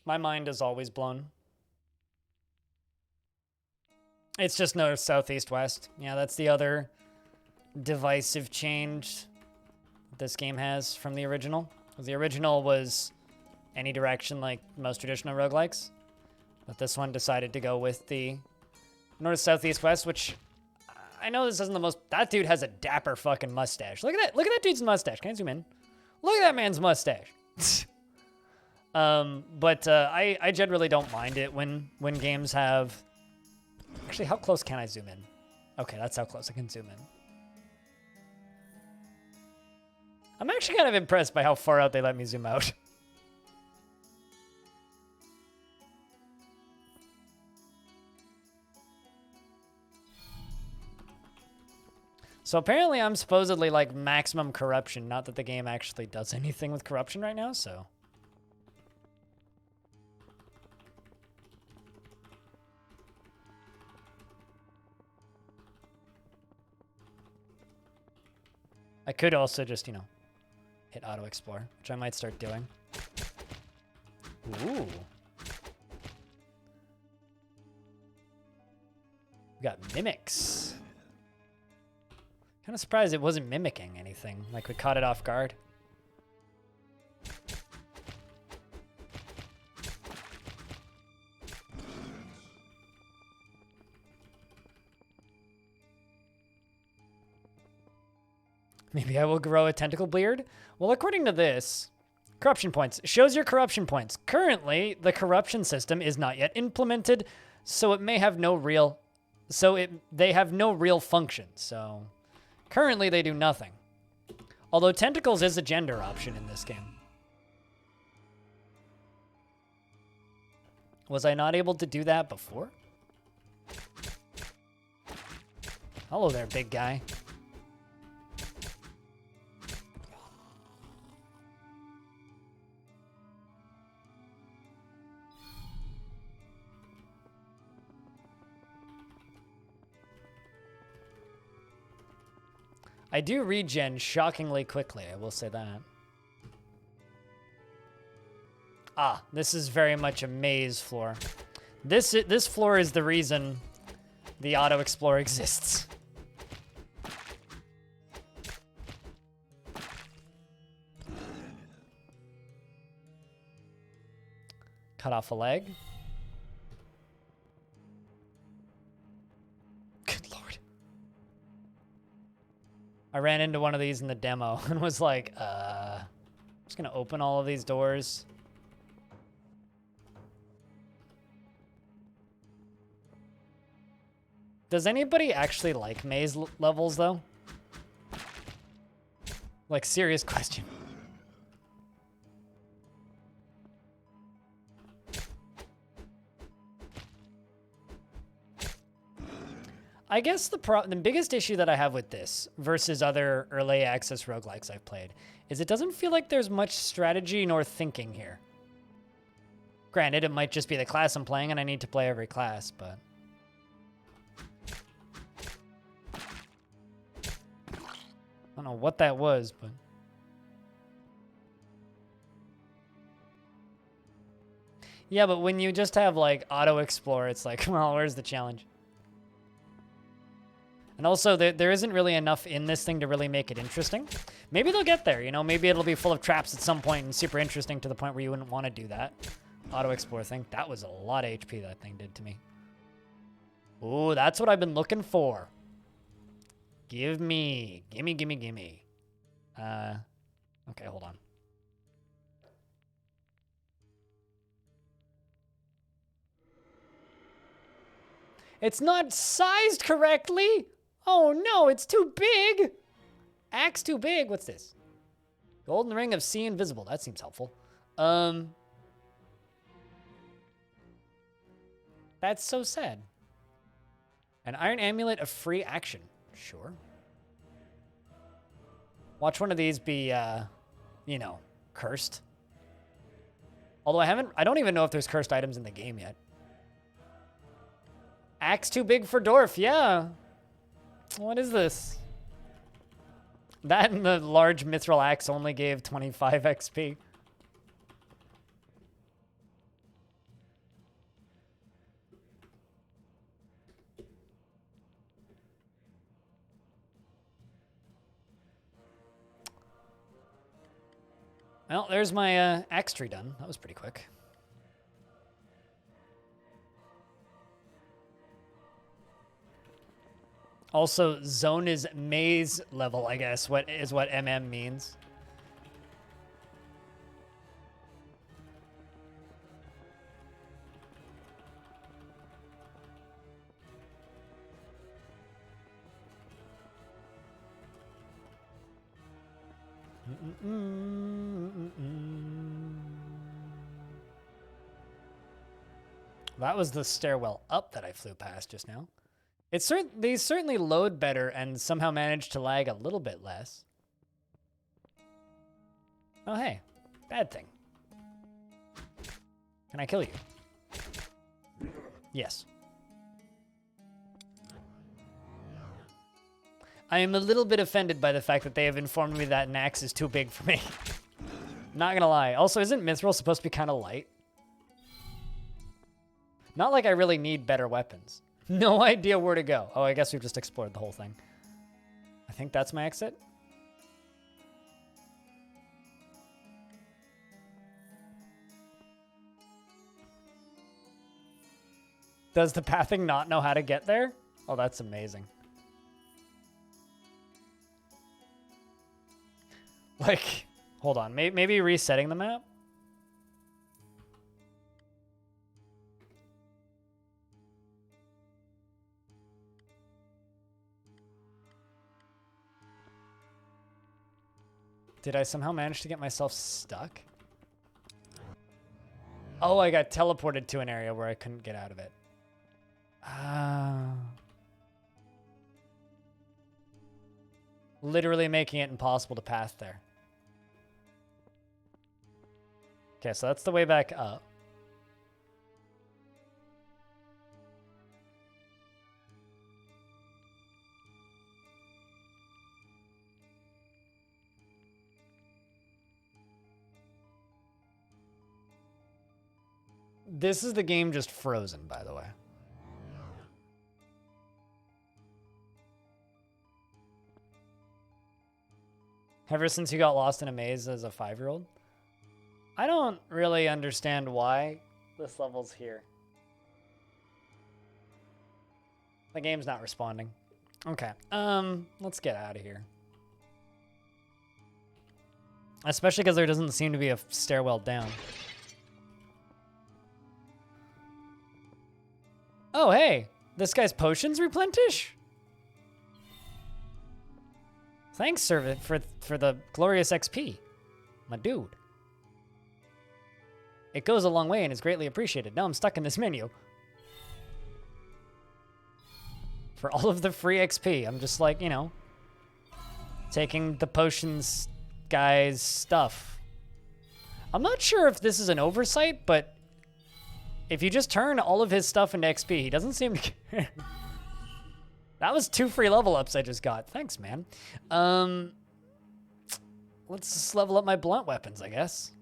My mind is always blown. It's just north, south, east, west. Yeah, that's the other divisive change this game has from the original. The original was any direction like most traditional roguelikes. But this one decided to go with the north, south, east, west, which I know this isn't the most... That dude has a dapper fucking mustache. Look at that. Look at that dude's mustache. Can I zoom in? Look at that man's mustache. I generally don't mind it when games have... Actually, how close can I zoom in? Okay, that's how close I can zoom in. I'm actually kind of impressed by how far out they let me zoom out. So apparently I'm supposedly like maximum corruption, not that the game actually does anything with corruption right now, so... I could also just, you know, hit auto explore, which I might start doing. Ooh. We got mimics. Kind of surprised it wasn't mimicking anything, like we caught it off guard. Maybe I will grow a tentacle beard? Well, according to this, corruption points. Shows your corruption points. Currently, the corruption system is not yet implemented, so it may have no real... they have no real function, so... Currently, they do nothing. Although tentacles is a gender option in this game. Was I not able to do that before? Hello there, big guy. I do regen shockingly quickly, I will say that. Ah, this is very much a maze floor. This floor is the reason the auto explorer exists. Cut off a leg. Good lord. I ran into one of these in the demo and was like, I'm just gonna open all of these doors. Does anybody actually like maze levels, though? Like, serious question. I guess the biggest issue that I have with this versus other early access roguelikes I've played is it doesn't feel like there's much strategy nor thinking here. Granted, it might just be the class I'm playing and I need to play every class, but... I don't know what that was, but... Yeah, but when you just have, like, auto-explore, it's like, well, where's the challenge? And also, there isn't really enough in this thing to really make it interesting. Maybe they'll get there, you know? Maybe it'll be full of traps at some point and super interesting to the point where you wouldn't want to do that. Auto-explore thing. That was a lot of HP that thing did to me. Ooh, that's what I've been looking for. Gimme. Okay, hold on. It's not sized correctly. Oh no, it's too big. Axe too big. What's this? Golden Ring of See Invisible. That seems helpful. That's so sad. An Iron Amulet of Free Action. Sure. Watch one of these be, you know, cursed. Although I don't even know if there's cursed items in the game yet. Axe too big for Dwarf, yeah. What is this? That and the large mithril axe only gave 25 XP. Well, there's my axe tree done. That was pretty quick. Also, zone is maze level, I guess, what MM means. That was the stairwell up that I flew past just now. These certainly load better and somehow manage to lag a little bit less. Oh, hey. Bad thing. Can I kill you? Yes. I am a little bit offended by the fact that they have informed me that an axe is too big for me. Not gonna lie. Also, isn't mithril supposed to be kind of light? Not like I really need better weapons. No idea where to go. Oh, I guess we've just explored the whole thing. I think that's my exit. Does the pathing not know how to get there? Oh, that's amazing. Like, hold on. Maybe resetting the map? Did I somehow manage to get myself stuck? Oh, I got teleported to an area where I couldn't get out of it. Literally making it impossible to pass there. Okay, so that's the way back up. This is the game just frozen, by the way. Ever since you got lost in a maze as a 5-year-old? I don't really understand why. This level's here. The game's not responding. Okay. Let's get out of here. Especially because there doesn't seem to be a stairwell down. Oh, hey. This guy's potions replenish? Thanks, Servant, for the glorious XP. My dude. It goes a long way and is greatly appreciated. Now I'm stuck in this menu. For all of the free XP, I'm just like, you know, taking the potions guy's stuff. I'm not sure if this is an oversight, but if you just turn all of his stuff into XP, he doesn't seem to care. That was 2 free level ups I just got. Thanks, man. Let's just level up my blunt weapons, I guess.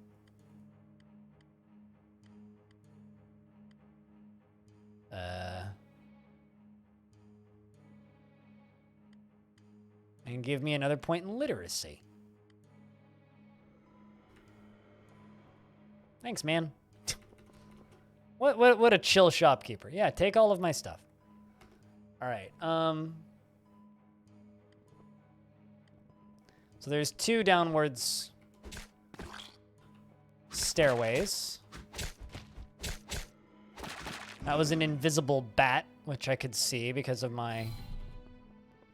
And give me another point in literacy. Thanks, man. What a chill shopkeeper. Yeah, take all of my stuff. All right. So there's 2 downwards stairways. That was an invisible bat, which I could see because of my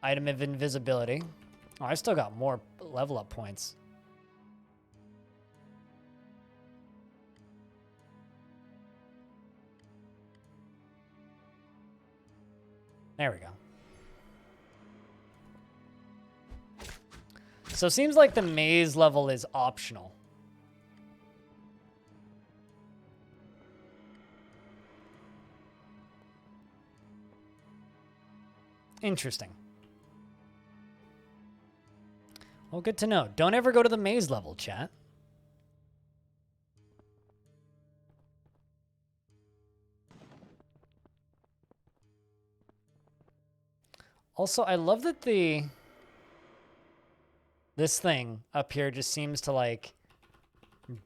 item of invisibility. Oh, I still got more level up points. There we go. So it seems like the maze level is optional. Interesting. Well, good to know. Don't ever go to the maze level, chat. Also, I love that this thing up here just seems to like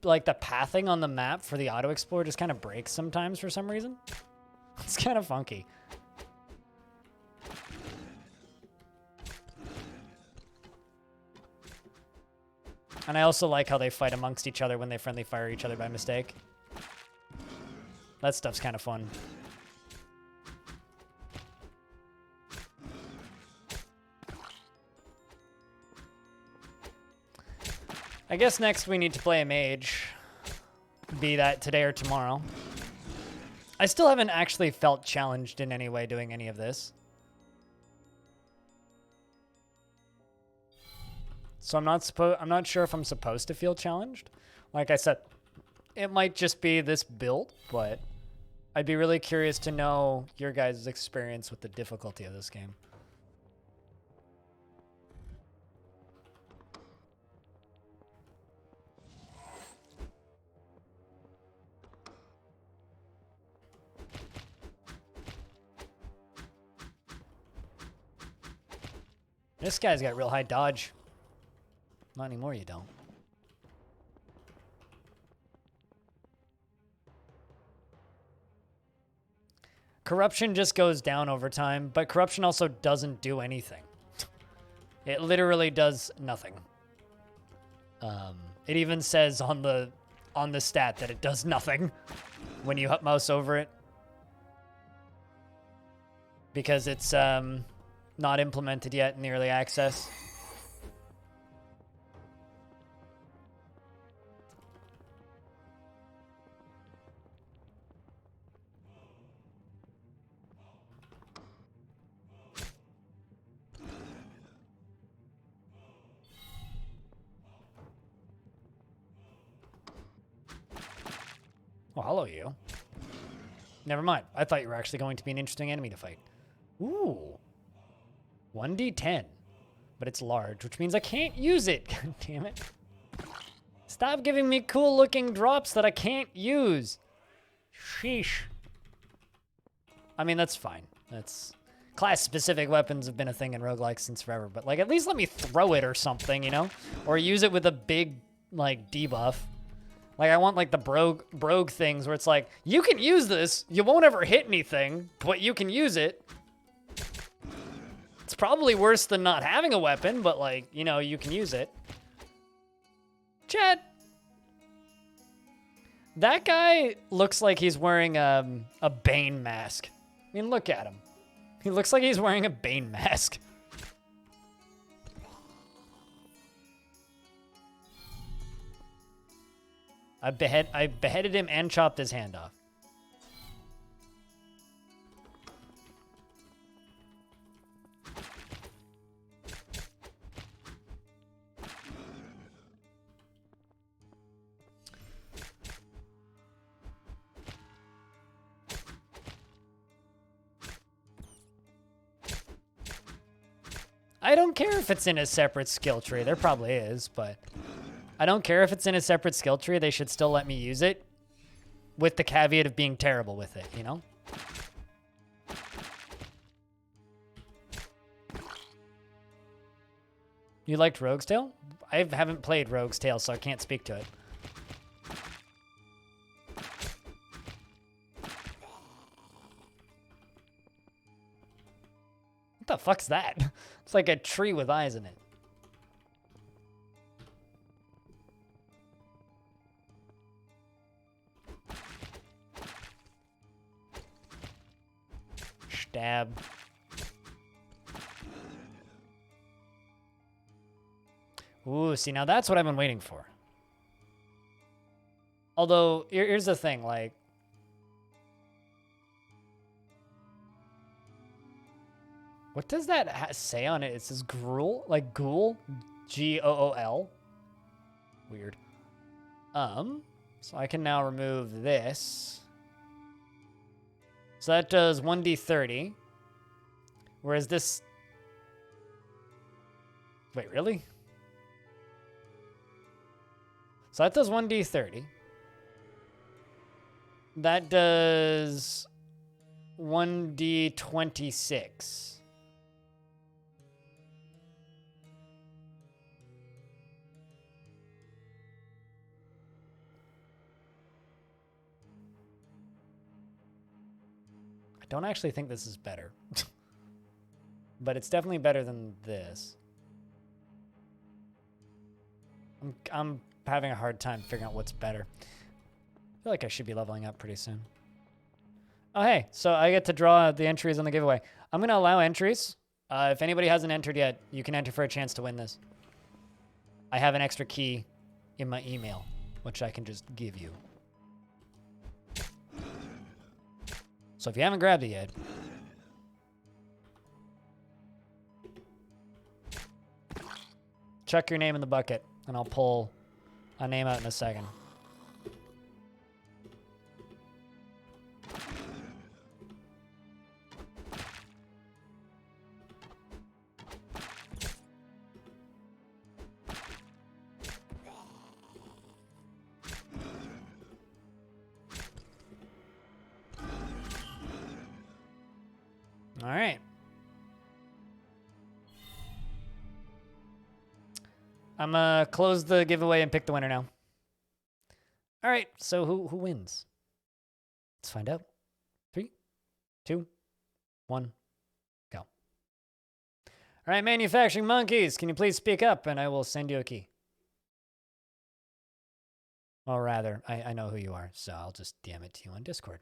the pathing on the map for the auto explorer just kind of breaks sometimes for some reason. It's kind of funky. And I also like how they fight amongst each other when they friendly fire each other by mistake. That stuff's kind of fun. I guess next we need to play a mage. Be that today or tomorrow. I still haven't actually felt challenged in any way doing any of this. So I'm not sure if I'm supposed to feel challenged. Like I said, it might just be this build, but I'd be really curious to know your guys' experience with the difficulty of this game. This guy's got real high dodge. Not anymore, you don't. Corruption just goes down over time, but corruption also doesn't do anything. It literally does nothing. It even says on the stat that it does nothing when you mouse over it. Because it's not implemented yet in the early access. Oh, hello, you. Never mind. I thought you were actually going to be an interesting enemy to fight. Ooh. 1d10. But it's large, which means I can't use it. God damn it. Stop giving me cool-looking drops that I can't use. Sheesh. I mean, that's fine. That's... Class-specific weapons have been a thing in roguelikes since forever, but, like, at least let me throw it or something, you know? Or use it with a big, like, debuff. Like, I want, like, the brogue things where it's like, you can use this, you won't ever hit anything, but you can use it. It's probably worse than not having a weapon, but, like, you know, you can use it. Chat. That guy looks like he's wearing a Bane mask. I mean, look at him. He looks like he's wearing a Bane mask. I beheaded him and chopped his hand off. I don't care if it's in a separate skill tree. There probably is, but I don't care if it's in a separate skill tree. They should still let me use it with the caveat of being terrible with it, you know? You liked Rogue's Tale? I haven't played Rogue's Tale, so I can't speak to it. What the fuck's that? It's like a tree with eyes in it. Stab. Ooh, see, now that's what I've been waiting for. Although, here's the thing, like... What does that say on it? It says gruel? Like ghoul? G-O-O-L? Weird. So I can now remove this. So that does 1d30. Whereas this... Wait, really? So that does 1d30. That does 1d26. I don't actually think this is better. But it's definitely better than this. I'm having a hard time figuring out what's better. I feel like I should be leveling up pretty soon. Oh, hey, so I get to draw the entries on the giveaway. I'm going to allow entries. If anybody hasn't entered yet, you can enter for a chance to win this. I have an extra key in my email, which I can just give you. So if you haven't grabbed it yet, chuck your name in the bucket, and I'll pull a name out in a second. All right. I'm gonna close the giveaway and pick the winner now. All right, so who wins? Let's find out. 3, 2, 1, go. All right, manufacturing monkeys, can you please speak up and I will send you a key. Or rather, I know who you are, so I'll just DM it to you on Discord.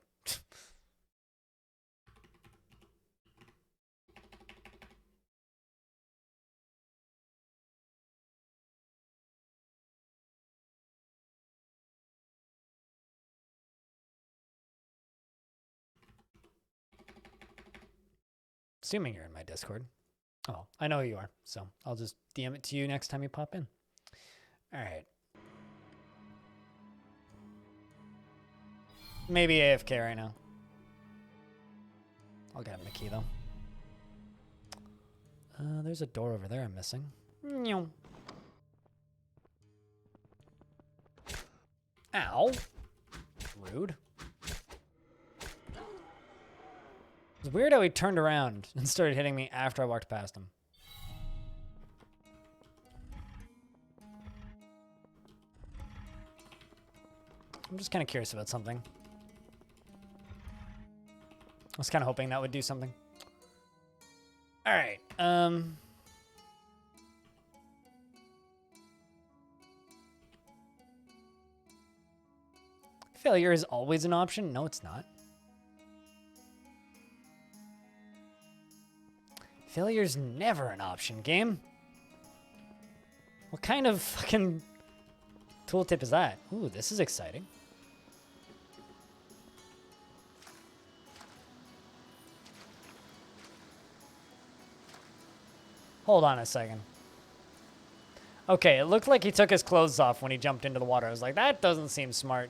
Assuming you're in my Discord. Oh, I know who you are, so I'll just DM it to you next time you pop in. All right. Maybe AFK right now. I'll get him the key, though. There's a door over there I'm missing. Ow. Rude. It's weird how he turned around and started hitting me after I walked past him. I'm just kind of curious about something. I was kind of hoping that would do something. All right. Failure is always an option. No, it's not. Failure's never an option, game. What kind of fucking tooltip is that? Ooh, this is exciting. Hold on a second. Okay, it looked like he took his clothes off when he jumped into the water. I was like, that doesn't seem smart.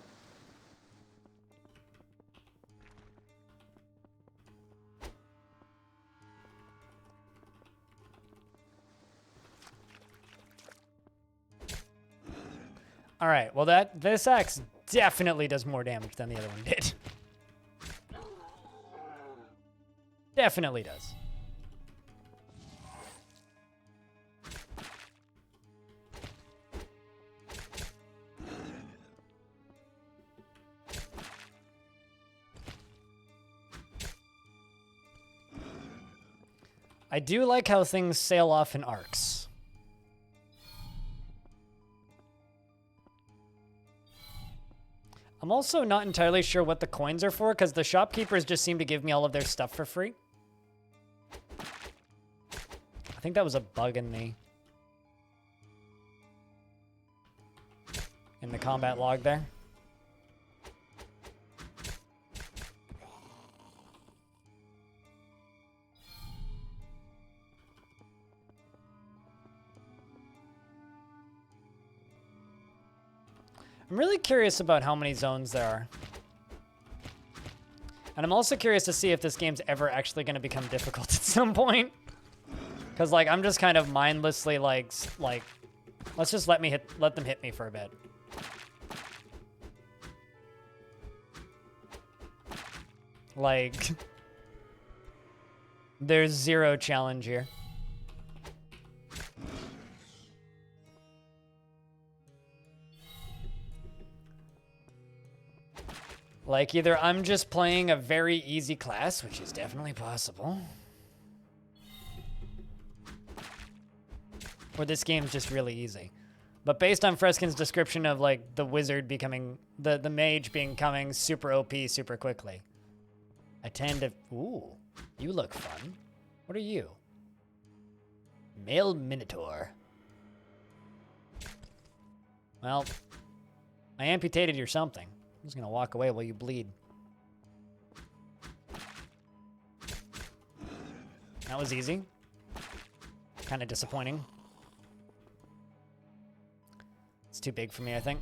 All right, well this axe definitely does more damage than the other one did. Definitely does. I do like how things sail off in arcs. I'm also not entirely sure what the coins are for, because the shopkeepers just seem to give me all of their stuff for free. I think that was a bug in the combat log there. I'm really curious about how many zones there are. And I'm also curious to see if this game's ever actually going to become difficult at some point. Because, like, I'm just kind of mindlessly, like, let's just let them hit me for a bit. Like, there's zero challenge here. Like, either I'm just playing a very easy class, which is definitely possible, or this game's just really easy. But based on Freskin's description of, like, the wizard becoming, the mage becoming super OP super quickly, I tend to... Ooh, you look fun. What are you? Male Minotaur. Well, I amputated your something. I'm just gonna walk away while you bleed. That was easy. Kind of disappointing. It's too big for me, I think.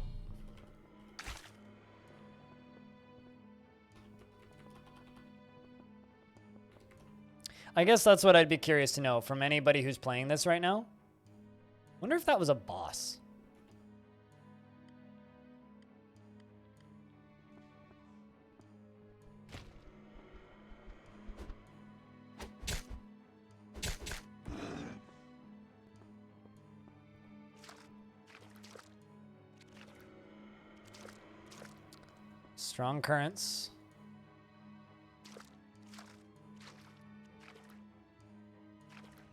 I guess that's what I'd be curious to know from anybody who's playing this right now. Wonder if that was a boss. Strong currents.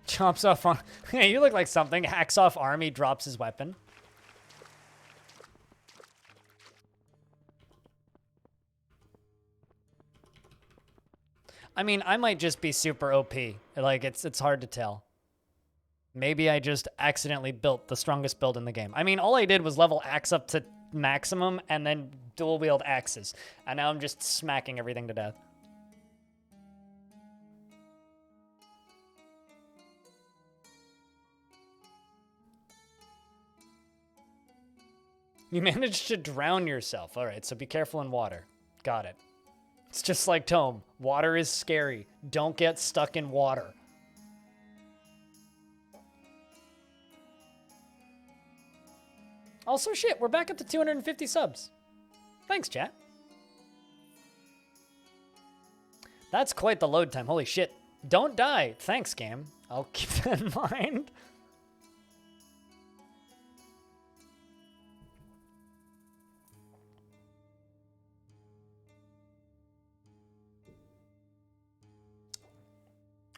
Chops off on... Hey, you look like something. Hacks off army, drops his weapon. I mean, I might just be super OP. Like, it's hard to tell. Maybe I just accidentally built the strongest build in the game. I mean, all I did was level axe up to maximum and then dual wield axes. And now I'm just smacking everything to death. You managed to drown yourself. All right, so be careful in water. Got it. It's just like Tome. Water is scary. Don't get stuck in water. Also, shit, we're back up to 250 subs. Thanks, chat. That's quite the load time. Holy shit. Don't die. Thanks, game. I'll keep that in mind.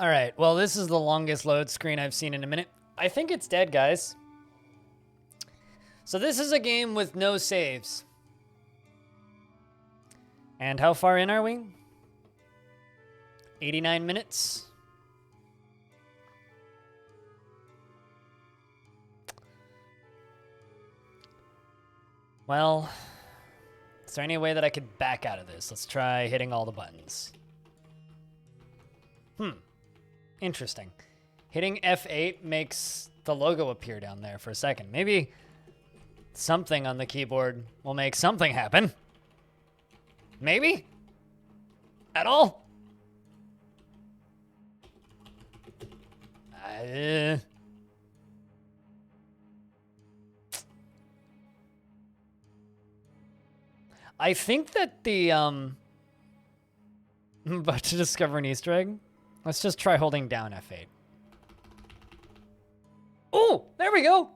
All right, well, this is the longest load screen I've seen in a minute. I think it's dead, guys. So this is a game with no saves. And how far in are we? 89 minutes. Well, is there any way that I could back out of this? Let's try hitting all the buttons. Interesting. Hitting F8 makes the logo appear down there for a second. Maybe something on the keyboard will make something happen. Maybe? At all? I think that the, I'm about to discover an Easter egg. Let's just try holding down F8. Oh, there we go.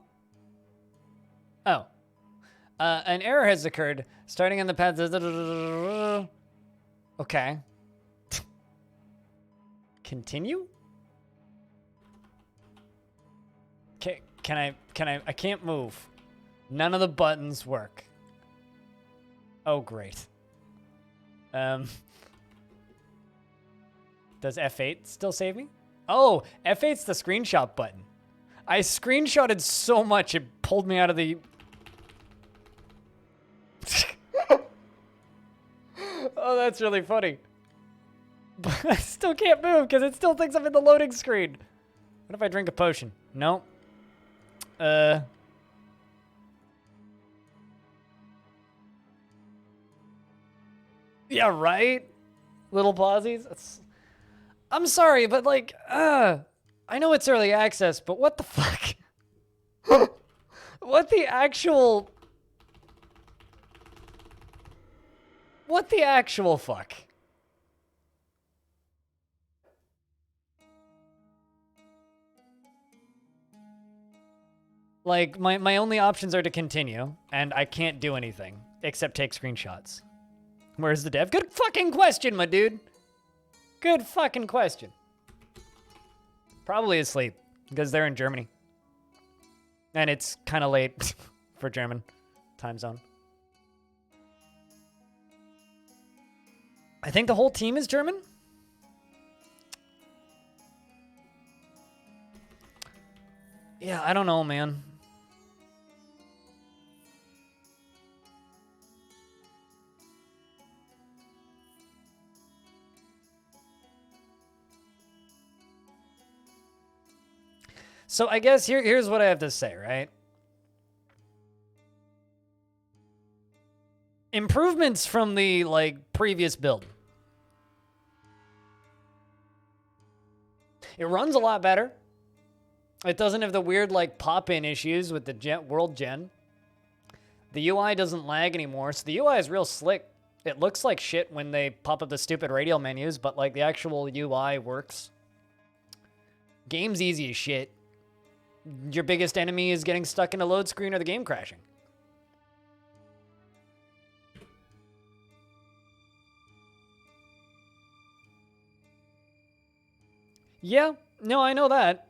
Oh. An error has occurred. Starting on the pad. Okay. Continue? Can I can't move. None of the buttons work. Oh, great. Does F8 still save me? Oh, F8's the screenshot button. I screenshotted so much it pulled me out of the... Oh, that's really funny. But I still can't move because it still thinks I'm in the loading screen. What if I drink a potion? No. Yeah, right? Little pauses. I'm sorry, but like, I know it's early access, but what the fuck? What the actual fuck? Like, my only options are to continue, and I can't do anything except take screenshots. Where's the dev? Good fucking question, my dude. Good fucking question. Probably asleep, because they're in Germany. And it's kind of late for German time zone. I think the whole team is German. Yeah, I don't know, man. So I guess here's what I have to say, right? Improvements from the, like, previous build. It runs a lot better. It doesn't have the weird, like, pop-in issues with the world gen. The UI doesn't lag anymore, so the UI is real slick. It looks like shit when they pop up the stupid radial menus, but, like, the actual UI works. Game's easy as shit. Your biggest enemy is getting stuck in a load screen or the game crashing. Yeah, no, I know that.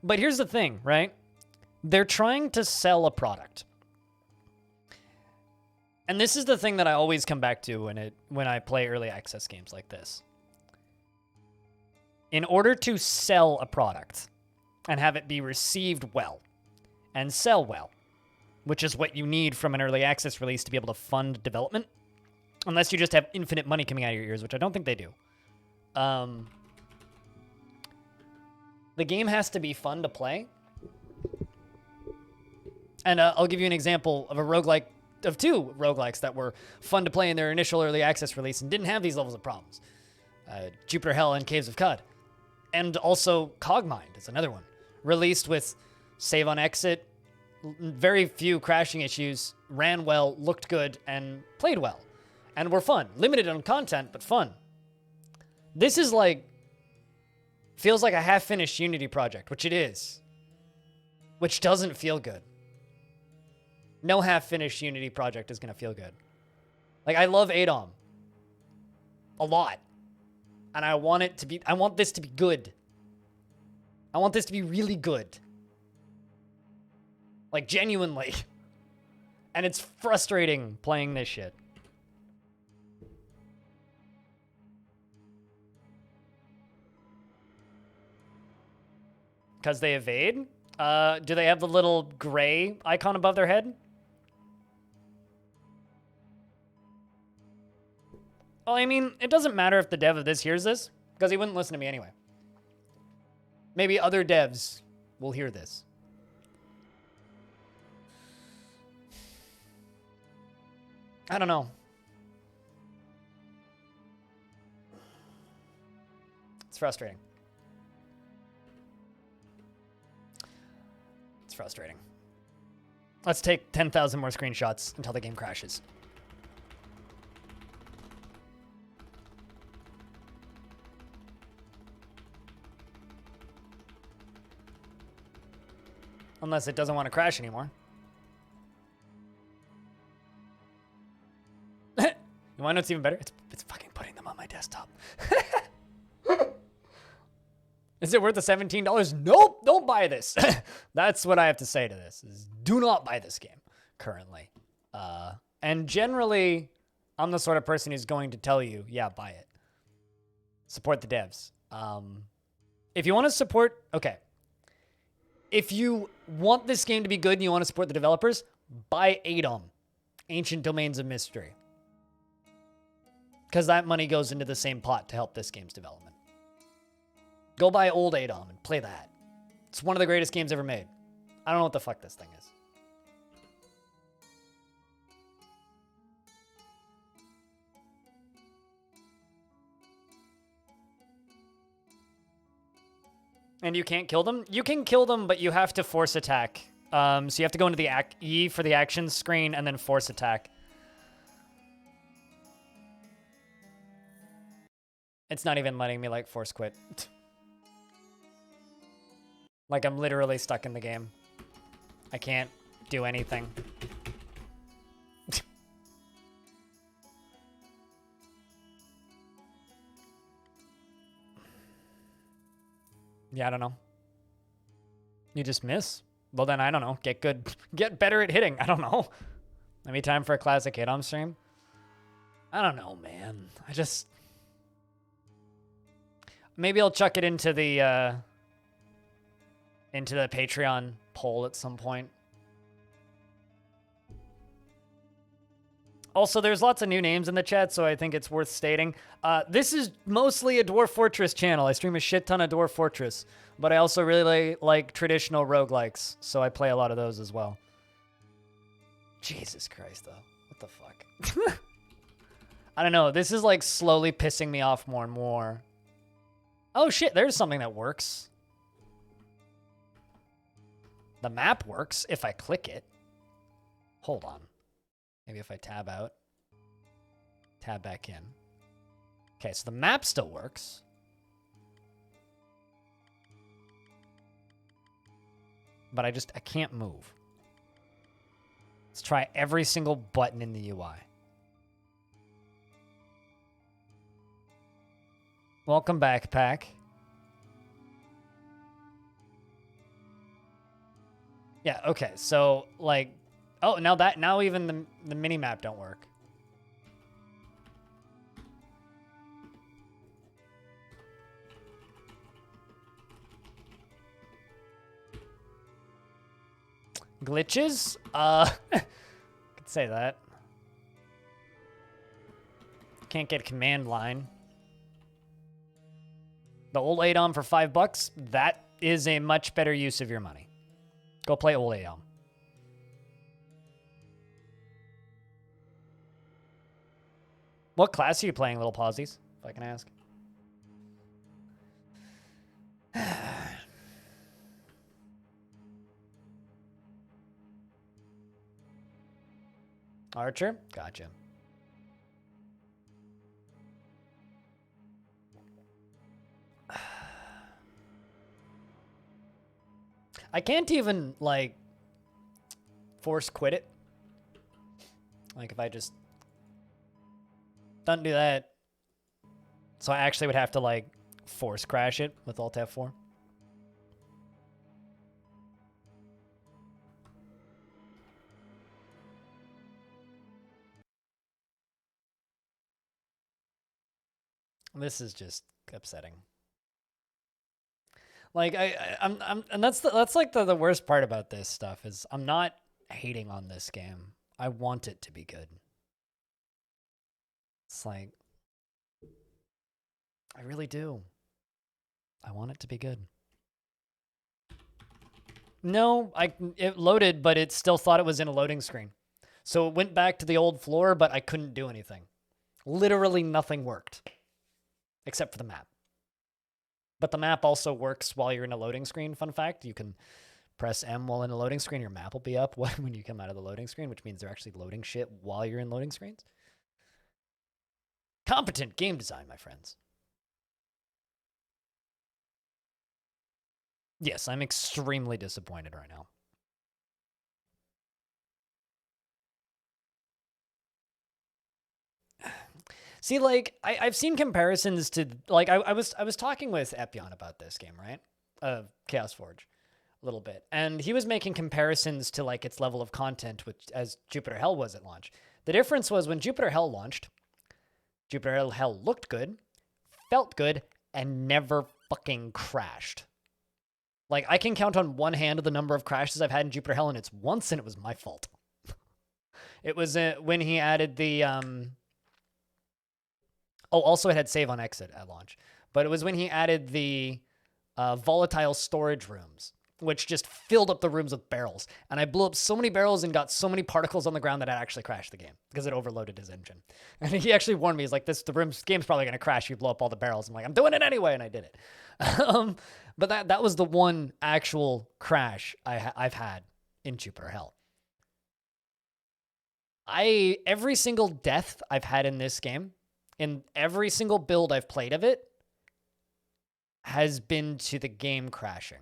But here's the thing, right? They're trying to sell a product. And this is the thing that I always come back to when I play early access games like this. In order to sell a product and have it be received well and sell well, which is what you need from an early access release to be able to fund development, unless you just have infinite money coming out of your ears, which I don't think they do. The game has to be fun to play. And I'll give you an example of a roguelike, of two roguelikes that were fun to play in their initial early access release and didn't have these levels of problems. Jupiter Hell and Caves of Cod. And also Cogmind is another one. Released with save on exit, very few crashing issues, ran well, looked good, and played well. And were fun. Limited on content, but fun. This is like, feels like a half-finished Unity project, which it is. Which doesn't feel good. No half-finished Unity project is going to feel good. Like, I love ADOM. A lot. And I want this to be good. I want this to be really good. Like, genuinely. And it's frustrating playing this shit. Because they evade? Do they have the little gray icon above their head? Well, I mean, it doesn't matter if the dev of this hears this, because he wouldn't listen to me anyway. Maybe other devs will hear this. I don't know. It's frustrating. It's frustrating. Let's take 10,000 more screenshots until the game crashes. Unless it doesn't want to crash anymore. You want to know what's even better? It's fucking putting them on my desktop. Is it worth the $17? Nope, don't buy this. That's what I have to say to this, is do not buy this game currently. And generally, I'm the sort of person who's going to tell you, yeah, buy it. Support the devs. If you want to support, okay. If you want this game to be good and you want to support the developers, buy ADOM, Ancient Domains of Mystery. Because that money goes into the same pot to help this game's development. Go buy old ADOM and play that. It's one of the greatest games ever made. I don't know what the fuck this thing is. And you can't kill them? You can kill them, but you have to force attack. So you have to go into the E for the action screen and then force attack. It's not even letting me, like, force quit. Like, I'm literally stuck in the game. I can't do anything. Yeah, I don't know. You just miss? Well, then, I don't know. Get good. Get better at hitting. I don't know. Maybe time for a classic ADOM stream? I don't know, man. I just... Maybe I'll chuck it into the Patreon poll at some point. Also, there's lots of new names in the chat, so I think it's worth stating. This is mostly a Dwarf Fortress channel. I stream a shit ton of Dwarf Fortress, but I also really like traditional roguelikes, so I play a lot of those as well. Jesus Christ, though. What the fuck? I don't know. This is, like, slowly pissing me off more and more. Oh, shit. There's something that works. The map works if I click it. Hold on. Maybe if I tab out, tab back in. Okay, so the map still works. But I can't move. Let's try every single button in the UI. Welcome back, Pack. Yeah, okay, so, like... Oh, now even the mini-map don't work. Glitches? Could say that. Can't get command line. The old ADOM for $5, that is a much better use of your money. Go play old ADOM. What class are you playing, Little Pausies, if I can ask? Archer? Gotcha. I can't even, like, force quit it. Like, if I just don't do that, So I actually would have to like force crash it with Alt F4. This is just upsetting. Like I'm and that's like the worst part about this stuff is I'm not hating on this game. I want it to be good. It's like I really do. I want it to be good. No, it loaded, but it still thought it was in a loading screen. So it went back to the old floor, but I couldn't do anything. Literally nothing worked. Except for the map. But the map also works while you're in a loading screen. Fun fact, you can press M while in a loading screen. Your map will be up when you come out of the loading screen, which means they're actually loading shit while you're in loading screens. Competent game design, my friends. Yes, I'm extremely disappointed right now. See, like, I've seen comparisons to, like, I was talking with Epion about this game, right? Chaos Forge, a little bit. And he was making comparisons to, like, its level of content, which as Jupiter Hell was at launch. The difference was when Jupiter Hell launched, Jupiter Hell looked good, felt good, and never fucking crashed. Like, I can count on one hand the number of crashes I've had in Jupiter Hell, and it's once, and it was my fault. It was when he added the, Oh, also it had save on exit at launch. But it was when he added the volatile storage rooms, which just filled up the rooms with barrels. And I blew up so many barrels and got so many particles on the ground that I actually crashed the game because it overloaded his engine. And he actually warned me. He's like, the game's probably going to crash. You blow up all the barrels. I'm like, I'm doing it anyway. And I did it. But that was the one actual crash I've had in Jupiter Hell. Every single death I've had in this game, in every single build I've played of it, has been to the game crashing.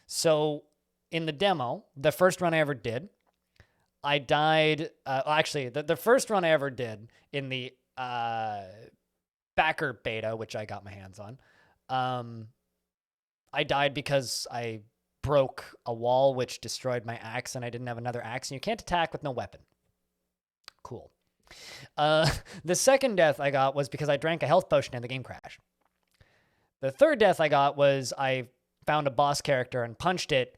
So in the demo, the first run I ever did, I died. Actually, the first run I ever did in the backer beta, which I got my hands on, I died because I broke a wall, which destroyed my axe, and I didn't have another axe, and you can't attack with no weapon. Cool. The second death I got was because I drank a health potion and the game crashed. The third death I got was I found a boss character and punched it,